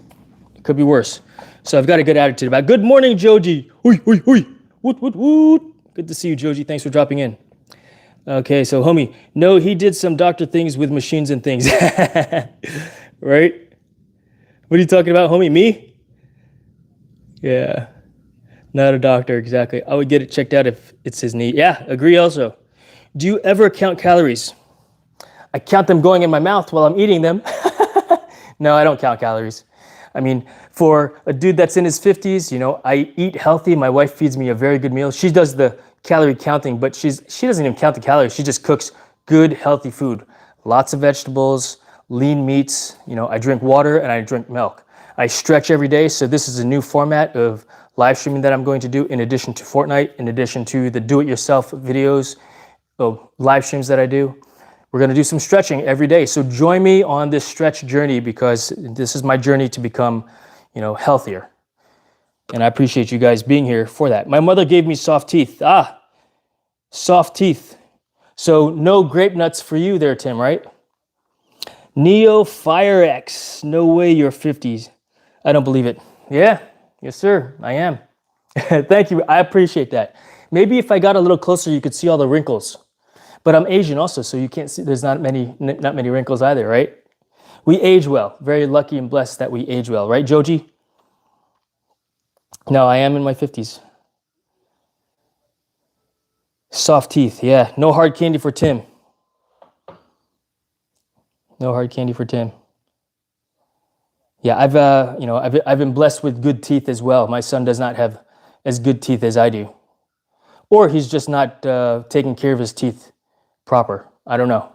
It could be worse. So I've got a good attitude about it. Good morning, Joji. Oi, oi, oi. Woot, woot, woot. Good to see you, Joji. Thanks for dropping in. Okay, so homie, no, he did some doctor things with machines and things. Right? What are you talking about, homie? Me? Yeah. Not a doctor, exactly. I would get it checked out if it's his knee. Yeah, agree also. Do you ever count calories? I count them going in my mouth while I'm eating them. No, I don't count calories. I mean, for a dude that's in his 50s, I eat healthy. My wife feeds me a very good meal. She does the calorie counting, but she doesn't even count the calories. She just cooks good, healthy food. Lots of vegetables, lean meats. I drink water and I drink milk. I stretch every day. So this is a new format of live streaming that I'm going to do in addition to Fortnite, in addition to the do-it-yourself videos, live streams that I do. We're going to do some stretching every day. So join me on this stretch journey because this is my journey to become, healthier. And I appreciate you guys being here for that. My mother gave me soft teeth. Soft teeth. So no grape nuts for you there, Tim, right? Neo Fire X. No way you're 50s. I don't believe it. Yeah. Yes, sir. I am. Thank you. I appreciate that. Maybe if I got a little closer, you could see all the wrinkles. But I'm Asian also, so you can't see, there's not many wrinkles either, right? We age well. Very lucky and blessed that we age well, right, Joji? No, I am in my 50s. Soft teeth, yeah. No hard candy for Tim. No hard candy for Tim. Yeah, I've been blessed with good teeth as well. My son does not have as good teeth as I do. Or he's just not taking care of his teeth proper. I don't know.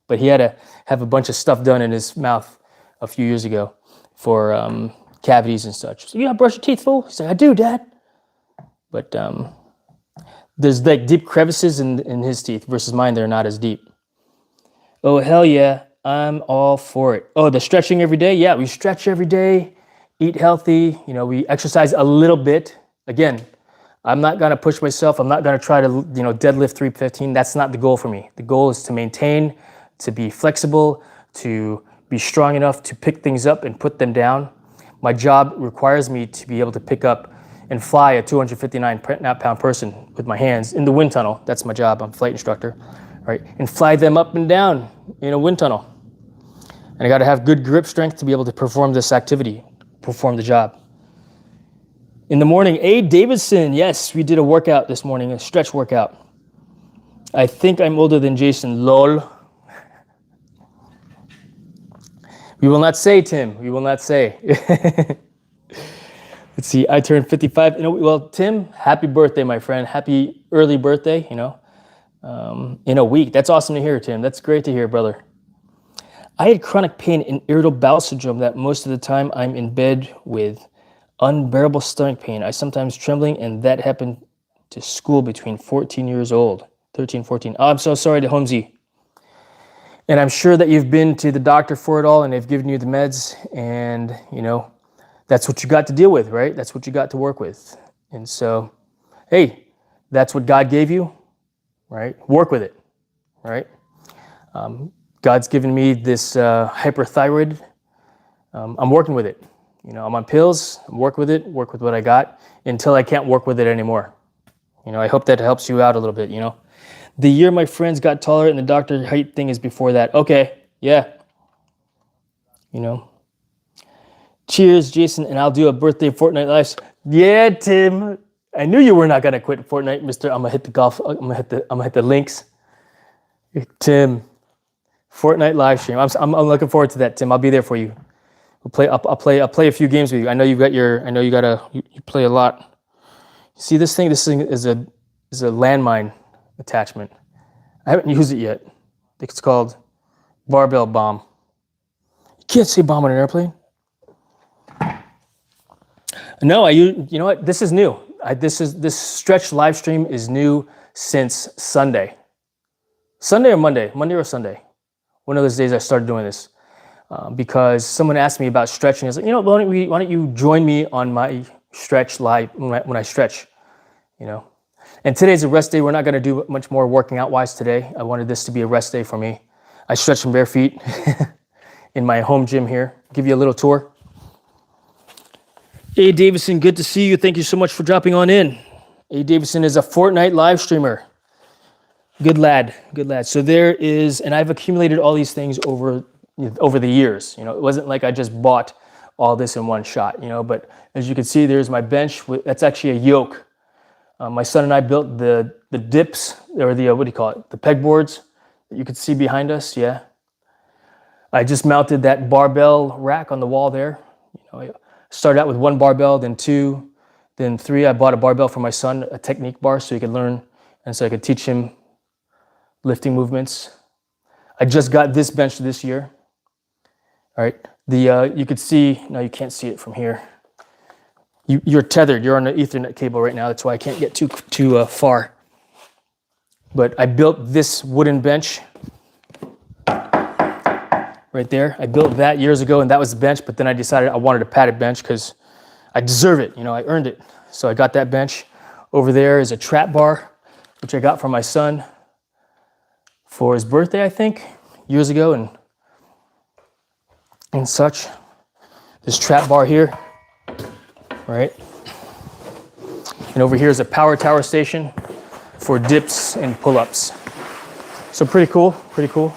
But he had to have a bunch of stuff done in his mouth a few years ago for cavities and such. So you gotta brush your teeth, fool? He's like, I do, Dad. But there's like deep crevices in his teeth versus mine. They're not as deep. Oh, hell yeah. I'm all for it. Oh, the stretching every day? Yeah, we stretch every day, eat healthy. We exercise a little bit. Again, I'm not going to push myself. I'm not going to try to, deadlift 315. That's not the goal for me. The goal is to maintain, to be flexible, to be strong enough to pick things up and put them down. My job requires me to be able to pick up and fly a 259-pound person with my hands in the wind tunnel. That's my job. I'm a flight instructor, right? And fly them up and down in a wind tunnel. And I got to have good grip strength to be able to perform this activity, perform the job. In the morning, A. Davidson. Yes, we did a workout this morning, a stretch workout. I think I'm older than Jason. Lol. We will not say, Tim. We will not say. Let's see. I turned 55. Well, Tim, happy birthday, my friend. Happy early birthday, in a week. That's awesome to hear, Tim. That's great to hear, brother. I had chronic pain and irritable bowel syndrome that most of the time I'm in bed with unbearable stomach pain. I sometimes trembling, and that happened to school between 14 years old, 13, 14. Oh, I'm so sorry to Holmesy. And I'm sure that you've been to the doctor for it all and they've given you the meds and, that's what you got to deal with, right? That's what you got to work with. And so, hey, that's what God gave you, right? Work with it, right? God's given me this hyperthyroid. I'm working with it. I'm on pills, work with it, work with what I got until I can't work with it anymore. I hope that helps you out a little bit, The year my friends got taller and the doctor height thing is before that. Okay, yeah. Cheers, Jason, and I'll do a birthday Fortnite live. Yeah, Tim. I knew you were not gonna quit Fortnite, Mister. I'm gonna hit the golf. I'm gonna hit the links. Tim, Fortnite live stream. I'm looking forward to that, Tim. I'll be there for you. We'll play. I'll play a few games with you. I know you've got your. I know you gotta. You play a lot. See this thing? This thing is a landmine attachment. I haven't used it yet. I think it's called barbell bomb. You can't say bomb on an airplane. No, you know what? This is new. This stretch live stream is new since Sunday. Sunday or Monday? Monday or Sunday? One of those days I started doing this because someone asked me about stretching. I was like, why don't you join me on my stretch live when I stretch, you know? And today's a rest day. We're not going to do much more working out wise today. I wanted this to be a rest day for me. I stretch in bare feet in my home gym here. Give you a little tour. A. Davison, good to see you. Thank you so much for dropping on in. A. Davison is a Fortnite live streamer. Good lad, good lad. So there is, and I've accumulated all these things over the years. It wasn't like I just bought all this in one shot. But as you can see, there's my bench. That's actually a yoke. My son and I built the dips, or the what do you call it? The pegboards that you can see behind us. Yeah. I just mounted that barbell rack on the wall there. I started out with one barbell, then two, then three. I bought a barbell for my son, a technique bar, so he could learn, and so I could teach him lifting movements. I just got this bench this year. All right. You could see, no, you can't see it from here. You're tethered. You're on an Ethernet cable right now. That's why I can't get too far. But I built this wooden bench right there. I built that years ago, and that was the bench. But then I decided I wanted a padded bench because I deserve it. I earned it. So I got that bench. Over there is a trap bar, which I got from my son for his birthday, I think, years ago, and such. This trap bar here, right? And over here is a power tower station for dips and pull-ups. So pretty cool, pretty cool.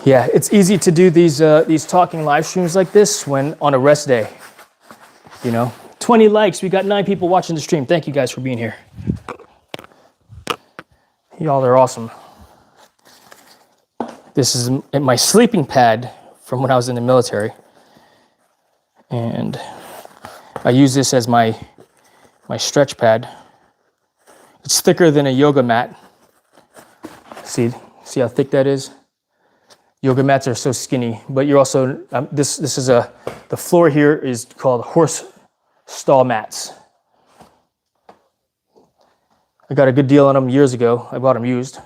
Yeah, it's easy to do these talking live streams like this when on a rest day. 20 likes. We got 9 people watching the stream. Thank you guys for being here. Y'all are awesome. This is my sleeping pad from when I was in the military. And I use this as my stretch pad. It's thicker than a yoga mat. See how thick that is? Yoga mats are so skinny, but you're also, the floor here is called horse stall mats. I got a good deal on them years ago. I bought them used,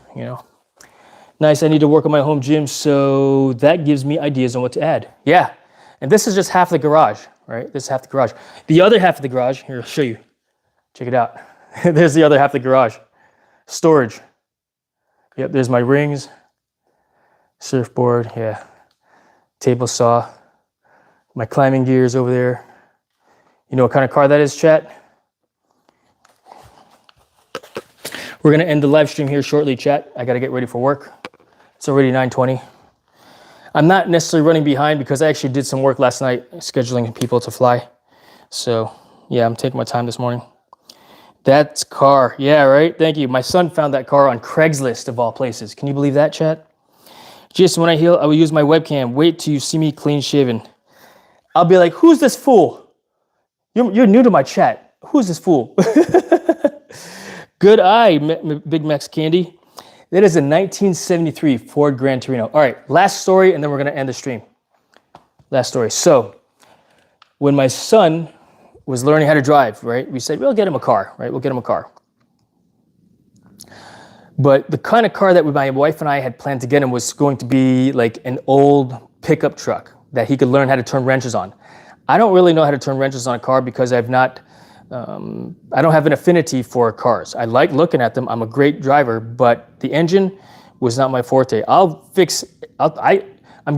Nice, I need to work on my home gym, so that gives me ideas on what to add. Yeah, and this is just half the garage, right? This is half the garage. The other half of the garage, here, I'll show you. Check it out. There's the other half of the garage. Storage. Yep, there's my rings. Surfboard, yeah. Table saw. My climbing gear is over there. You know what kind of car that is, chat? We're gonna end the live stream here shortly, chat. I gotta get ready for work. It's already 9:20. I'm not necessarily running behind because I actually did some work last night scheduling people to fly. So yeah, I'm taking my time this morning. That's car. Yeah, right. Thank you. My son found that car on Craigslist of all places. Can you believe that, chat? Jason, when I heal, I will use my webcam. Wait till you see me clean shaven. I'll be like, who's this fool? You're new to my chat. Who's this fool? Good eye, Big Max Candy. That is a 1973 Ford Gran Torino. All right, last story, and then we're going to end the stream. Last story. So, when my son was learning how to drive, right, we said, we'll get him a car, right? We'll get him a car. But the kind of car that my wife and I had planned to get him was going to be like an old pickup truck that he could learn how to turn wrenches on. I don't really know how to turn wrenches on a car because I don't have an affinity for cars. I like looking at them. I'm a great driver, but the engine was not my forte. I'm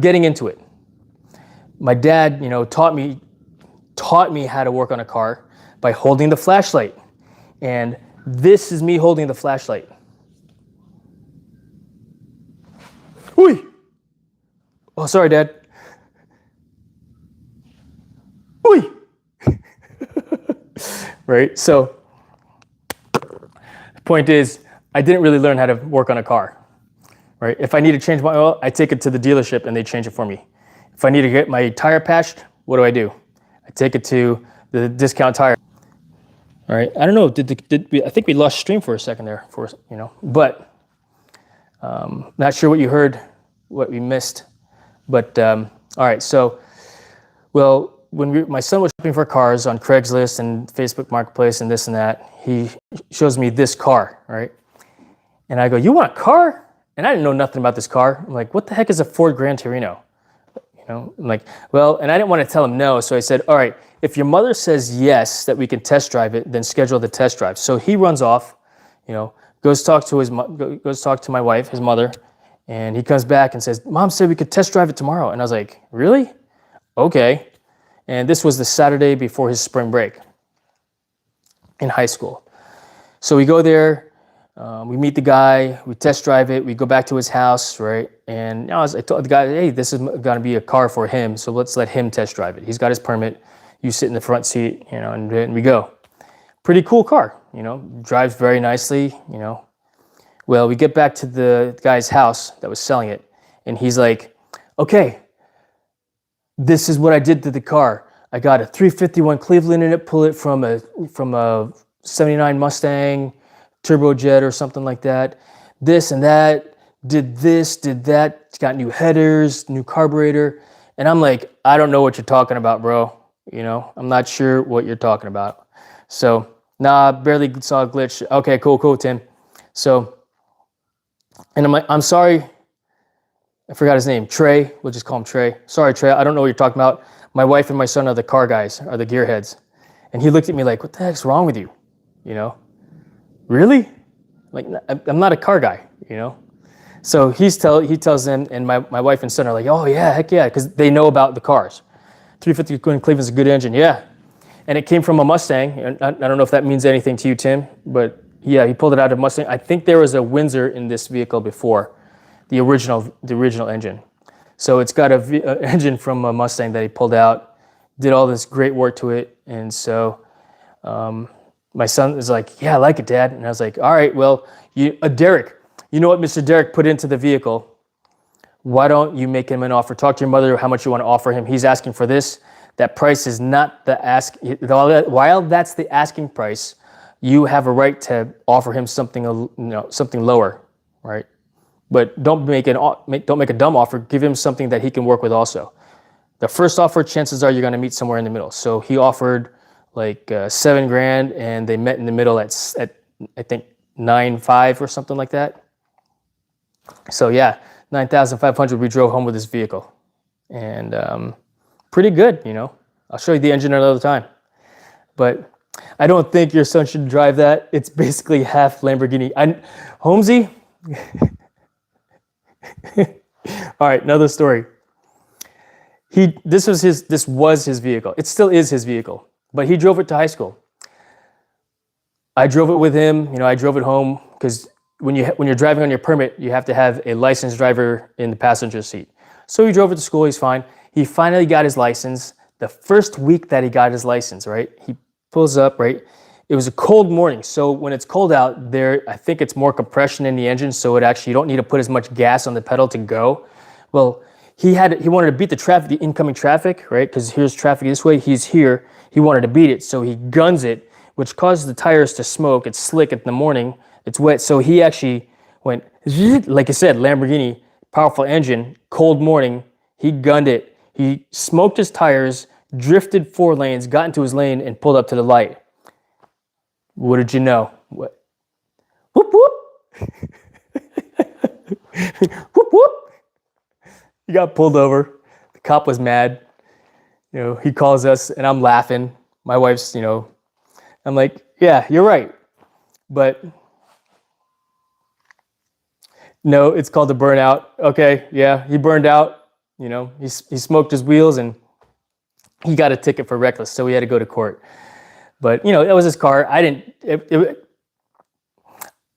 getting into it. My dad, taught me how to work on a car by holding the flashlight. And this is me holding the flashlight. Ooh. Oh, sorry, Dad. Ooh. right? So the point is, I didn't really learn how to work on a car, right? If I need to change my oil, I take it to the dealership and they change it for me. If I need to get my tire patched, what do? I take it to the discount tire. All right, I don't know, I think we lost stream for a second there, but not sure what you heard, what we missed. But all right, so, well, when my son was shopping for cars on Craigslist and Facebook Marketplace and this and that, he shows me this car, right? And I go, you want a car? And I didn't know nothing about this car. I'm like, what the heck is a Ford Gran Torino? I'm like, well, and I didn't want to tell him no. So I said, all right, if your mother says yes, that we can test drive it, then schedule the test drive. So he runs off, goes talk to my wife, his mother, and he comes back and says, Mom said we could test drive it tomorrow. And I was like, really? Okay. And this was the Saturday before his spring break in high school. So we go there. We meet the guy, we test drive it, we go back to his house, right? And I told the guy, hey, this is gonna be a car for him, so let's let him test drive it. He's got his permit, you sit in the front seat, and we go. Pretty cool car, drives very nicely, Well, we get back to the guy's house that was selling it, and he's like, okay, this is what I did to the car. I got a 351 Cleveland in it, pull it from a 79 Mustang, turbojet or something like that. This and that, did this, did that. It's got new headers, new carburetor. And I'm like, I don't know what you're talking about, bro. I'm not sure what you're talking about. So, nah, barely saw a glitch. Okay, cool, Tim. So, and I'm like, I'm sorry. I forgot his name. Trey. We'll just call him Trey. Sorry, Trey. I don't know what you're talking about. My wife and my son are the car guys, are the gearheads. And he looked at me like, what the heck's wrong with you? Really? Like, I'm not a car guy, So he tells them, and my wife and son are like, oh yeah, heck yeah, because they know about the cars. 350 Cleveland's a good engine, yeah. And it came from a Mustang. And I don't know if that means anything to you, Tim, but yeah, he pulled it out of Mustang. I think there was a Windsor in this vehicle before, the original engine. So it's got an engine from a Mustang that he pulled out, did all this great work to it, and so. My son is like, yeah, I like it, Dad. And I was like, all right, well, Derek, you know what Mr. Derek put into the vehicle? Why don't you make him an offer? Talk to your mother how much you want to offer him. He's asking for this. That price is not the ask. While that's the asking price, you have a right to offer him something lower, right? But don't make a dumb offer. Give him something that he can work with also. The first offer, chances are you're going to meet somewhere in the middle. So he offered like $7,000, and they met in the middle at I think 9.5 or something like that. So yeah, 9,500. We drove home with this vehicle, and pretty good, I'll show you the engine another time, but I don't think your son should drive that. It's basically half Lamborghini. Holmesy. All right, another story. This was his vehicle. It still is his vehicle. But he drove it to high school. I drove it with him. I drove it home because when you're driving on your permit, you have to have a licensed driver in the passenger seat. So he drove it to school. He's fine. He finally got his license. The first week that he got his license, right? He pulls up, right? It was a cold morning. So when it's cold out I think it's more compression in the engine. So you don't need to put as much gas on the pedal to go. Well, he wanted to beat the incoming traffic, right? Because here's traffic this way. He's here. He wanted to beat it, so he guns it, which causes the tires to smoke. It's slick in the morning. It's wet, so he actually went, like I said, Lamborghini, powerful engine, cold morning. He gunned it. He smoked his tires, drifted 4 lanes, got into his lane, and pulled up to the light. What did you know? What? Whoop, whoop. Whoop, whoop. He got pulled over. The cop was mad. He calls us, and I'm laughing. My wife's, I'm like, yeah, you're right. But no, it's called a burnout. Okay, yeah, he burned out. He smoked his wheels, and he got a ticket for reckless, so we had to go to court. But, it was his car. I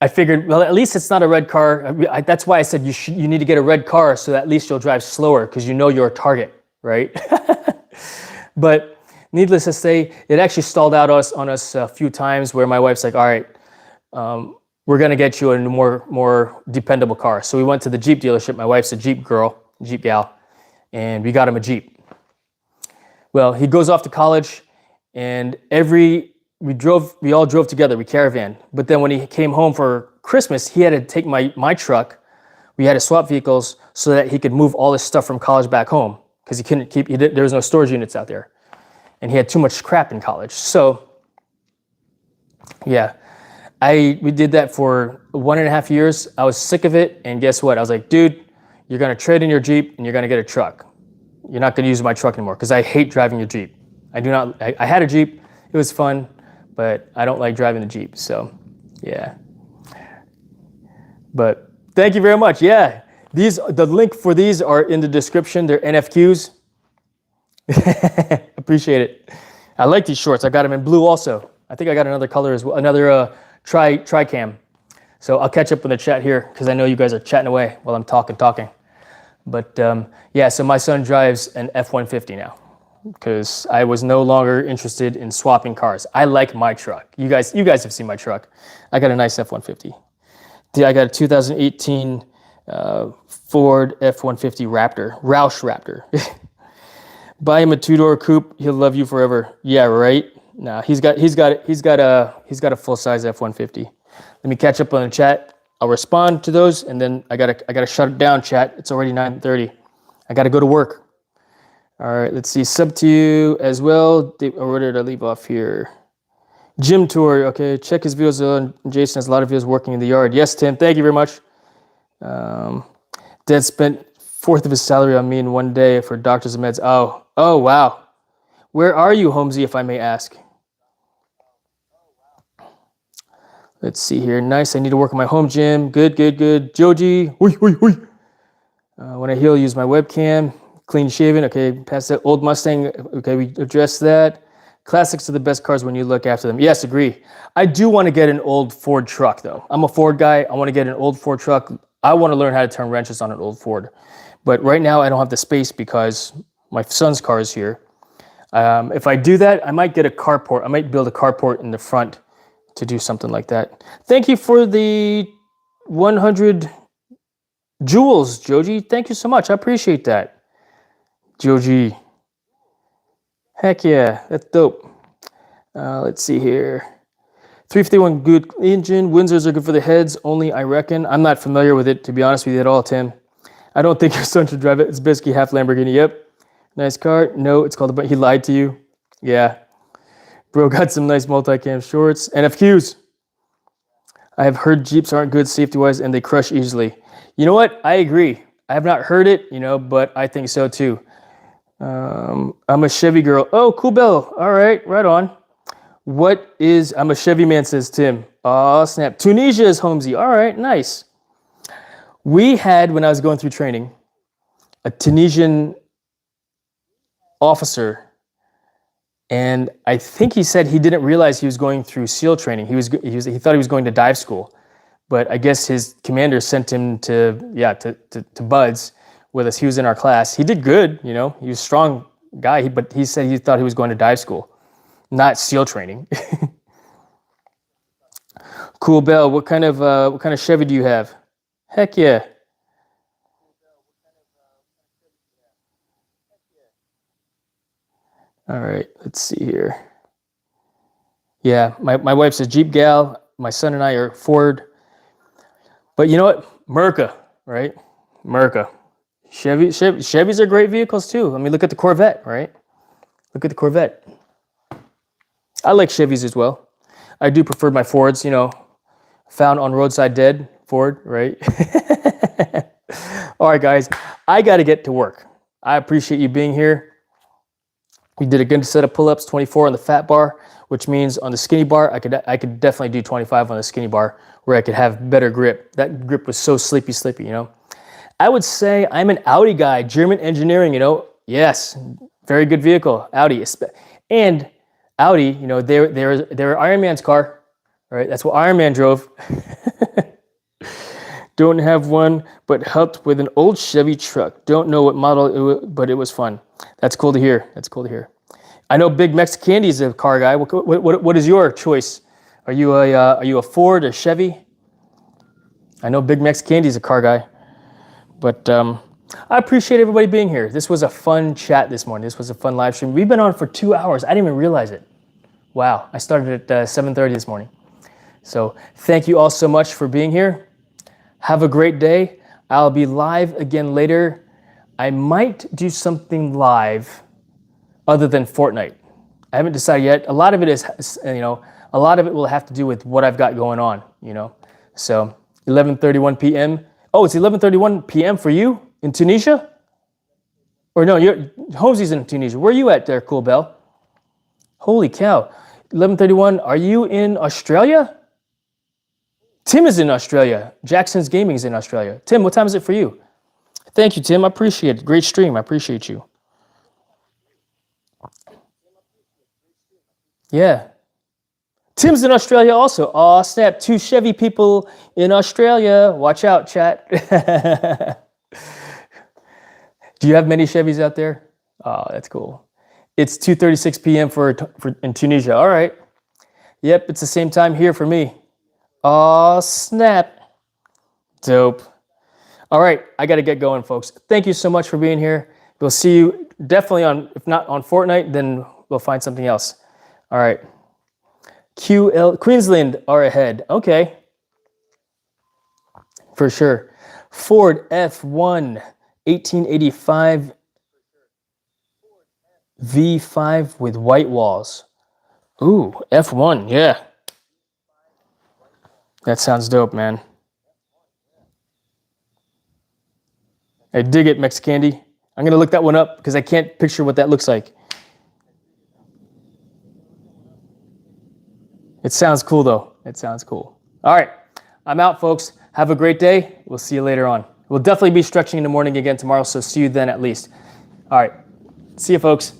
figured, well, at least it's not a red car. That's why I said you need to get a red car so that at least you'll drive slower because you're a target, right? But needless to say, it actually stalled out on us a few times where my wife's like, all right, we're going to get you a more dependable car. So we went to the Jeep dealership. My wife's a Jeep gal, and we got him a Jeep. Well, he goes off to college, and we all drove together, we caravan. But then when he came home for Christmas, he had to take my truck. We had to swap vehicles so that he could move all his stuff from college back home because there was no storage units out there. And he had too much crap in college. So, yeah, we did that for 1.5 years. I was sick of it. And guess what? I was like, dude, you're going to trade in your Jeep and you're going to get a truck. You're not going to use my truck anymore because I hate driving your Jeep. I had a Jeep. It was fun, but I don't like driving the Jeep. So, yeah. But thank you very much. Yeah, the link for these are in the description. They're NFQs. Appreciate it. I like these shorts. I got them in blue also. I think I got another color as well, another tri-cam. So I'll catch up in the chat here because I know you guys are chatting away while I'm talking. But yeah, so my son drives an F-150 now because I was no longer interested in swapping cars. I like my truck. You guys have seen my truck. I got a nice F-150. I got a 2018 Ford F-150 Roush Raptor. Buy him a 2-door coupe. He'll love you forever. Yeah, right. Nah, he's got a full size F-150. Let me catch up on the chat. I'll respond to those, and then I gotta shut it down. Chat. It's already 9:30. I gotta go to work. All right. Let's see. Sub to you as well. Or where did I leave off here? Gym tour. Okay. Check his videos. Jason has a lot of videos working in the yard. Yes, Tim. Thank you very much. Dad spent 1/4 of his salary on me in one day for doctors and meds. Oh, wow. Where are you, Holmesy, if I may ask? Let's see here. Nice. I need to work on my home gym. Good. Joji. When I heal, use my webcam. Clean shaven. Okay. Past that. Old Mustang. Okay. We addressed that. Classics are the best cars when you look after them. Yes, agree. I do want to get an old Ford truck, though. I'm a Ford guy. I want to get an old Ford truck. I want to learn how to turn wrenches on an old Ford. But right now, I don't have the space because my son's car is here. If I do that, I might get a carport. I might build a carport in the front to do something like that. Thank you for the 100 jewels, Joji. Thank you so much. I appreciate that. Joji. Heck yeah, that's dope. Let's see here. 351 good engine. Windsors are good for the heads only, I reckon. I'm not familiar with it, to be honest with you at all, Tim. I don't think your son should drive it. It's basically half Lamborghini. Yep. Nice car. No, it's called he lied to you. Yeah. Bro got some nice multicam shorts. NFQs. I have heard Jeeps aren't good safety-wise and they crush easily. You know what? I agree. I have not heard it, but I think so too. I'm a Chevy girl. Oh, cool, Bill. All right, right on. I'm a Chevy man, says Tim. Oh, snap. Tunisia is Holmesy. All right, nice. We had, when I was going through training, a Tunisian officer, and I think he said he didn't realize he was going through SEAL training. He thought he was going to dive school, but I guess his commander sent him to BUD/S with us. He was in our class. He did good, he was a strong guy, but he said he thought he was going to dive school, not SEAL training. Cool, Bell. What kind of Chevy do you have? Heck yeah. All right, let's see here. Yeah, my wife's a Jeep gal. My son and I are Ford. But you know what? Merca, right? Merca. Chevys are great vehicles too. I mean, look at the Corvette, right? Look at the Corvette. I like Chevys as well. I do prefer my Fords, found on roadside dead Ford, right? All right, guys, I got to get to work. I appreciate you being here. We did a good set of pull-ups, 24 on the fat bar, which means on the skinny bar, I could definitely do 25 on the skinny bar where I could have better grip. That grip was so sleepy, I would say I'm an Audi guy, German engineering, Yes, very good vehicle, Audi. And Audi, they're Iron Man's car, right? That's what Iron Man drove. Don't have one, but helped with an old Chevy truck. Don't know what model, but it was fun. That's cool to hear. I know Big Mexican Candy is a car guy. What is your choice? Are you a Ford or Chevy? I know Big Mexican Candy is a car guy, but I appreciate everybody being here. This was a fun chat this morning. This was a fun live stream. We've been on for 2 hours. I didn't even realize it. Wow, I started at 7:30 this morning. So thank you all so much for being here. Have a great day. I'll be live again later. I might do something live other than Fortnite. I haven't decided yet. A lot of it is, a lot of it will have to do with what I've got going on, So 11:31 p.m. Oh, it's 11:31 p.m. for you in Tunisia? Or no, Hosey's in Tunisia. Where are you at there, Cool Bell? Holy cow. 11:31. Are you in Australia? Tim is in Australia. Jackson's Gaming is in Australia. Tim, what time is it for you? Thank you, Tim. I appreciate it. Great stream. I appreciate you. Yeah. Tim's in Australia also. Aw, snap. 2 Chevy people in Australia. Watch out, chat. Do you have many Chevys out there? Oh, that's cool. It's 2:36 p.m. for in Tunisia. All right. Yep, it's the same time here for me. Aw, snap. Dope. All right, I got to get going, folks. Thank you so much for being here. We'll see you definitely on, if not on Fortnite, then we'll find something else. All right. Queensland are ahead. Okay. For sure. Ford F1 1885 V5 with white walls. Ooh, F1, yeah. That sounds dope, man. I dig it, Mexicandy. I'm going to look that one up because I can't picture what that looks like. It sounds cool, though. It sounds cool. All right. I'm out, folks. Have a great day. We'll see you later on. We'll definitely be stretching in the morning again tomorrow, so see you then at least. All right. See you, folks.